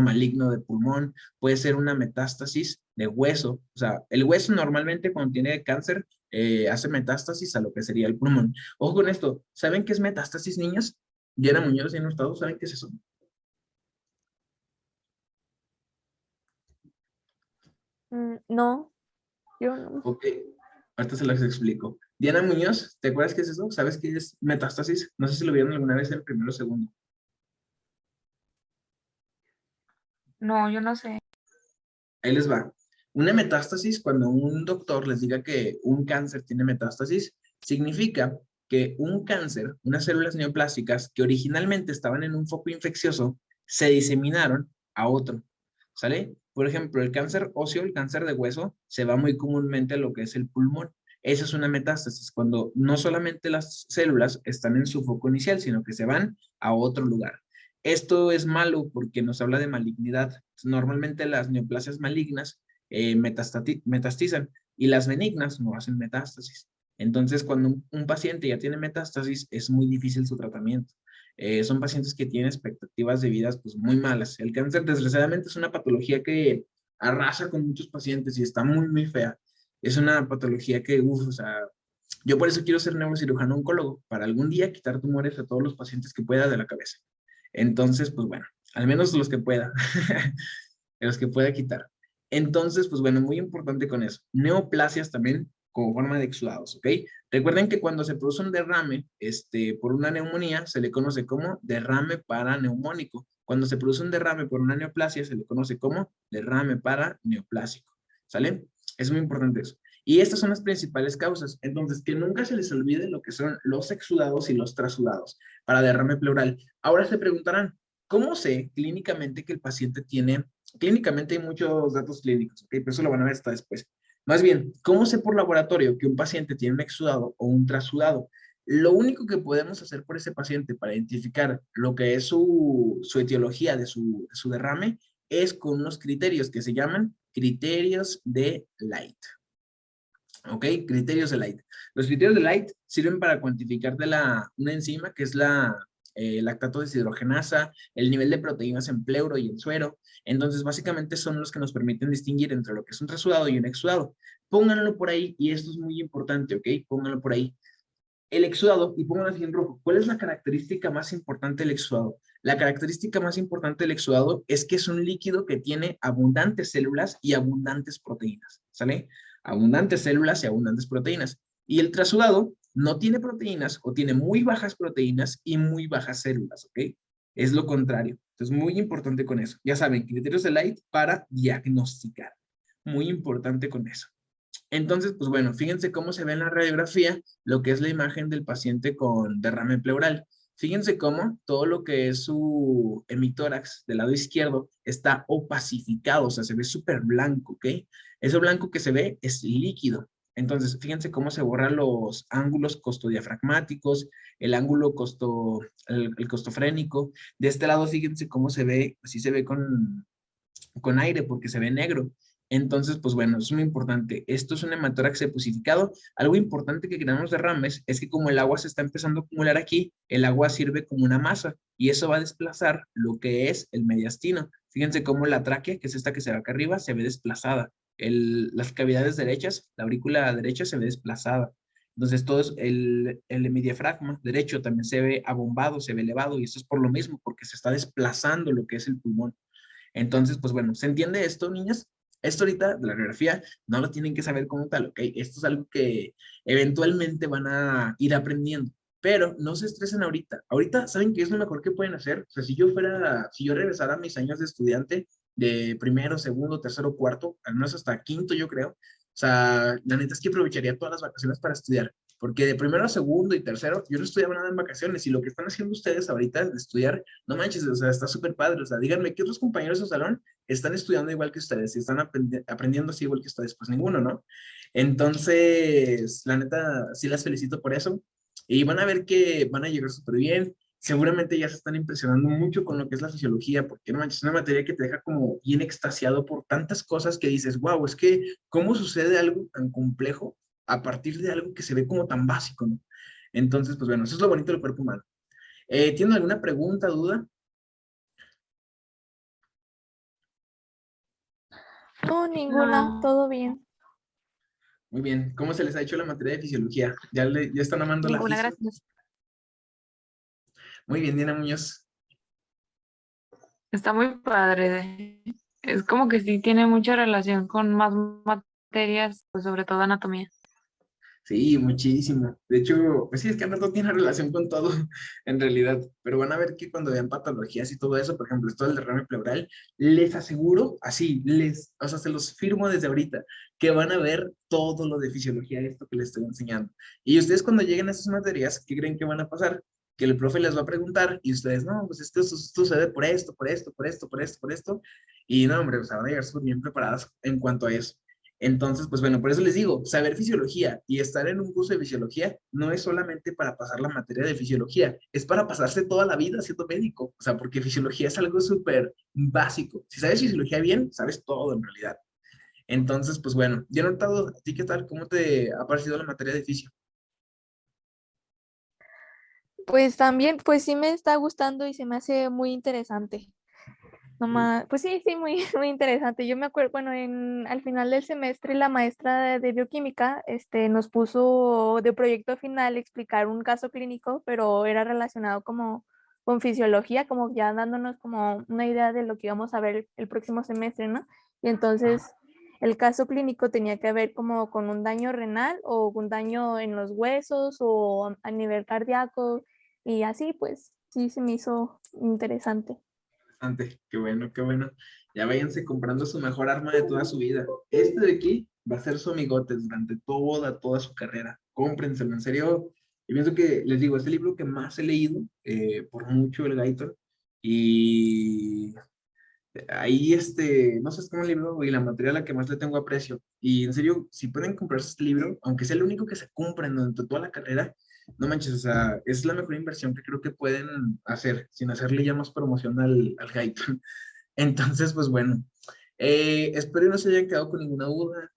maligno de pulmón, puede ser una metástasis de hueso. O sea, el hueso normalmente cuando tiene cáncer hace metástasis a lo que sería el pulmón. Ojo con esto, ¿saben qué es metástasis, niños? Diana Muñoz y Hurtado, ¿saben qué es eso? No, yo no. Ok, ahorita se las explico. Diana Muñoz, ¿te acuerdas qué es eso? ¿Sabes qué es metástasis? No sé si lo vieron alguna vez en el primero o segundo. No, yo no sé. Ahí les va. Una metástasis, cuando un doctor les diga que un cáncer tiene metástasis, significa que un cáncer, unas células neoplásicas que originalmente estaban en un foco infeccioso, se diseminaron a otro, ¿sale? Por ejemplo, el cáncer óseo, el cáncer de hueso, se va muy comúnmente a lo que es el pulmón. Esa es una metástasis, cuando no solamente las células están en su foco inicial, sino que se van a otro lugar. Esto es malo porque nos habla de malignidad. Normalmente las neoplasias malignas metastizan y las benignas no hacen metástasis. Entonces, cuando un paciente ya tiene metástasis, es muy difícil su tratamiento. Son pacientes que tienen expectativas de vida pues, muy malas. El cáncer, desgraciadamente, es una patología que arrasa con muchos pacientes y está muy, muy fea. Es una patología que, uff, o sea, yo por eso quiero ser neurocirujano oncólogo, para algún día quitar tumores a todos los pacientes que pueda de la cabeza. Entonces, pues bueno, al menos los que pueda, los que pueda quitar. Entonces, pues bueno, muy importante con eso. Neoplasias también como forma de exudados, ¿ok? Recuerden que cuando se produce un derrame por una neumonía, se le conoce como derrame paraneumónico. Cuando se produce un derrame por una neoplasia, se le conoce como derrame paraneoplásico, ¿sale? Es muy importante eso. Y estas son las principales causas. Entonces, que nunca se les olvide lo que son los exudados y los trasudados para derrame pleural. Ahora se preguntarán, ¿cómo sé clínicamente que el paciente tiene? Clínicamente hay muchos datos clínicos, ¿ok? Pero eso lo van a ver hasta después. Más bien, ¿cómo sé por laboratorio que un paciente tiene un exudado o un trasudado? Lo único que podemos hacer por ese paciente para identificar lo que es su etiología de su derrame es con unos criterios que se llaman criterios de Light. ¿Ok? Criterios de Light. Los criterios de Light sirven para cuantificar una enzima que es la lactato deshidrogenasa, el nivel de proteínas en pleuro y en suero. Entonces, básicamente son los que nos permiten distinguir entre lo que es un trasudado y un exudado. Pónganlo por ahí, y esto es muy importante, ¿ok? Pónganlo por ahí. El exudado, y pónganlo así en rojo, ¿cuál es la característica más importante del exudado? La característica más importante del exudado es que es un líquido que tiene abundantes células y abundantes proteínas, ¿sale? Abundantes células y abundantes proteínas. Y el trasudado no tiene proteínas o tiene muy bajas proteínas y muy bajas células, ¿ok? Es lo contrario. Entonces, muy importante con eso. Ya saben, criterios de Light para diagnosticar. Muy importante con eso. Entonces, pues bueno, fíjense cómo se ve en la radiografía lo que es la imagen del paciente con derrame pleural. Fíjense cómo todo lo que es su hemitórax del lado izquierdo está opacificado, o sea, se ve súper blanco, ¿ok? Ese blanco que se ve es líquido. Entonces, fíjense cómo se borran los ángulos costodiafragmáticos, el ángulo el costofrénico. De este lado, fíjense cómo se ve, así se ve con aire porque se ve negro. Entonces, pues bueno, es muy importante. Esto es un hematórax eposificado. Algo importante que creamos derrames es que como el agua se está empezando a acumular aquí, el agua sirve como una masa y eso va a desplazar lo que es el mediastino. Fíjense cómo la tráquea, que es esta que se ve acá arriba, se ve desplazada. Las cavidades derechas, la aurícula derecha se ve desplazada. Entonces, todo el hemidiafragma derecho también se ve abombado, se ve elevado y esto es por lo mismo, porque se está desplazando lo que es el pulmón. Entonces, pues bueno, ¿se entiende esto, niñas? Esto ahorita de la radiografía no lo tienen que saber como tal, ¿ok? Esto es algo que eventualmente van a ir aprendiendo, pero no se estresen ahorita. Ahorita, ¿saben qué es lo mejor que pueden hacer? O sea, si yo regresara a mis años de estudiante, de primero, segundo, tercero, cuarto, al menos hasta quinto, yo creo. O sea, la neta es que aprovecharía todas las vacaciones para estudiar, porque de primero a segundo y tercero, yo no estudiaba nada en vacaciones y lo que están haciendo ustedes ahorita de estudiar, no manches, o sea, está súper padre. O sea, díganme, ¿qué otros compañeros de su salón están estudiando igual que ustedes y están aprendiendo así igual que ustedes? Pues ninguno, ¿no? Entonces, la neta, sí las felicito por eso y van a ver que van a llegar súper bien. Seguramente ya se están impresionando mucho con lo que es la fisiología, porque no manches, es una materia que te deja como bien extasiado por tantas cosas que dices, wow, es que, ¿cómo sucede algo tan complejo a partir de algo que se ve como tan básico, ¿no? Entonces, pues bueno, eso es lo bonito del cuerpo humano. ¿Tienen alguna pregunta, duda? No, ninguna, No, todo bien. Muy bien. ¿Cómo se les ha hecho la materia de fisiología? ¿Ya están amando la ninguna, fisio? gracias. Muy bien, Diana Muñoz. Está muy padre. Es como que sí tiene mucha relación con más materias, pues sobre todo anatomía. Sí, muchísimo. De hecho, pues sí, es que todo tiene relación con todo, en realidad. Pero van a ver que cuando vean patologías y todo eso, por ejemplo, esto del derrame pleural, les aseguro, así, o sea, se los firmo desde ahorita, que van a ver todo lo de fisiología, esto que les estoy enseñando. Y ustedes cuando lleguen a esas materias, ¿qué creen que van a pasar? Que el profe les va a preguntar y ustedes, no, pues es que esto sucede por esto, por esto, por esto, por esto, por esto. Y no, hombre, o sea, van a llegar súper bien preparadas en cuanto a eso. Entonces, pues bueno, por eso les digo, saber fisiología y estar en un curso de fisiología no es solamente para pasar la materia de fisiología, es para pasarse toda la vida siendo médico, o sea, porque fisiología es algo súper básico. Si sabes fisiología bien, sabes todo en realidad. Entonces, pues bueno, yo he notado, ¿a ti qué tal? ¿Cómo te ha parecido la materia de fisio? Pues también, pues sí me está gustando y se me hace muy interesante. Nomás, pues sí, sí, muy, muy interesante. Yo me acuerdo, bueno, al final del semestre la maestra de bioquímica nos puso de proyecto final explicar un caso clínico, pero era relacionado como con fisiología, como ya dándonos como una idea de lo que íbamos a ver el próximo semestre, ¿no? Y entonces el caso clínico tenía que ver como con un daño renal o un daño en los huesos o a nivel cardíaco y así, pues sí, se me hizo interesante. Bastante, qué bueno, qué bueno. Ya váyanse comprando su mejor arma de toda su vida. Este de aquí va a ser su amigote durante toda su carrera. Cómprenselo, en serio. Yo pienso que, les digo, es el libro que más he leído, por mucho el Gaitor. Y ahí, no sé, es como el libro y la materia a la que más le tengo aprecio. Y en serio, si pueden comprarse este libro, aunque sea el único que se compra durante toda la carrera, no manches, o sea, es la mejor inversión que creo que pueden hacer, sin hacerle ya más promoción al hype. Entonces, pues bueno, espero no se hayan quedado con ninguna duda.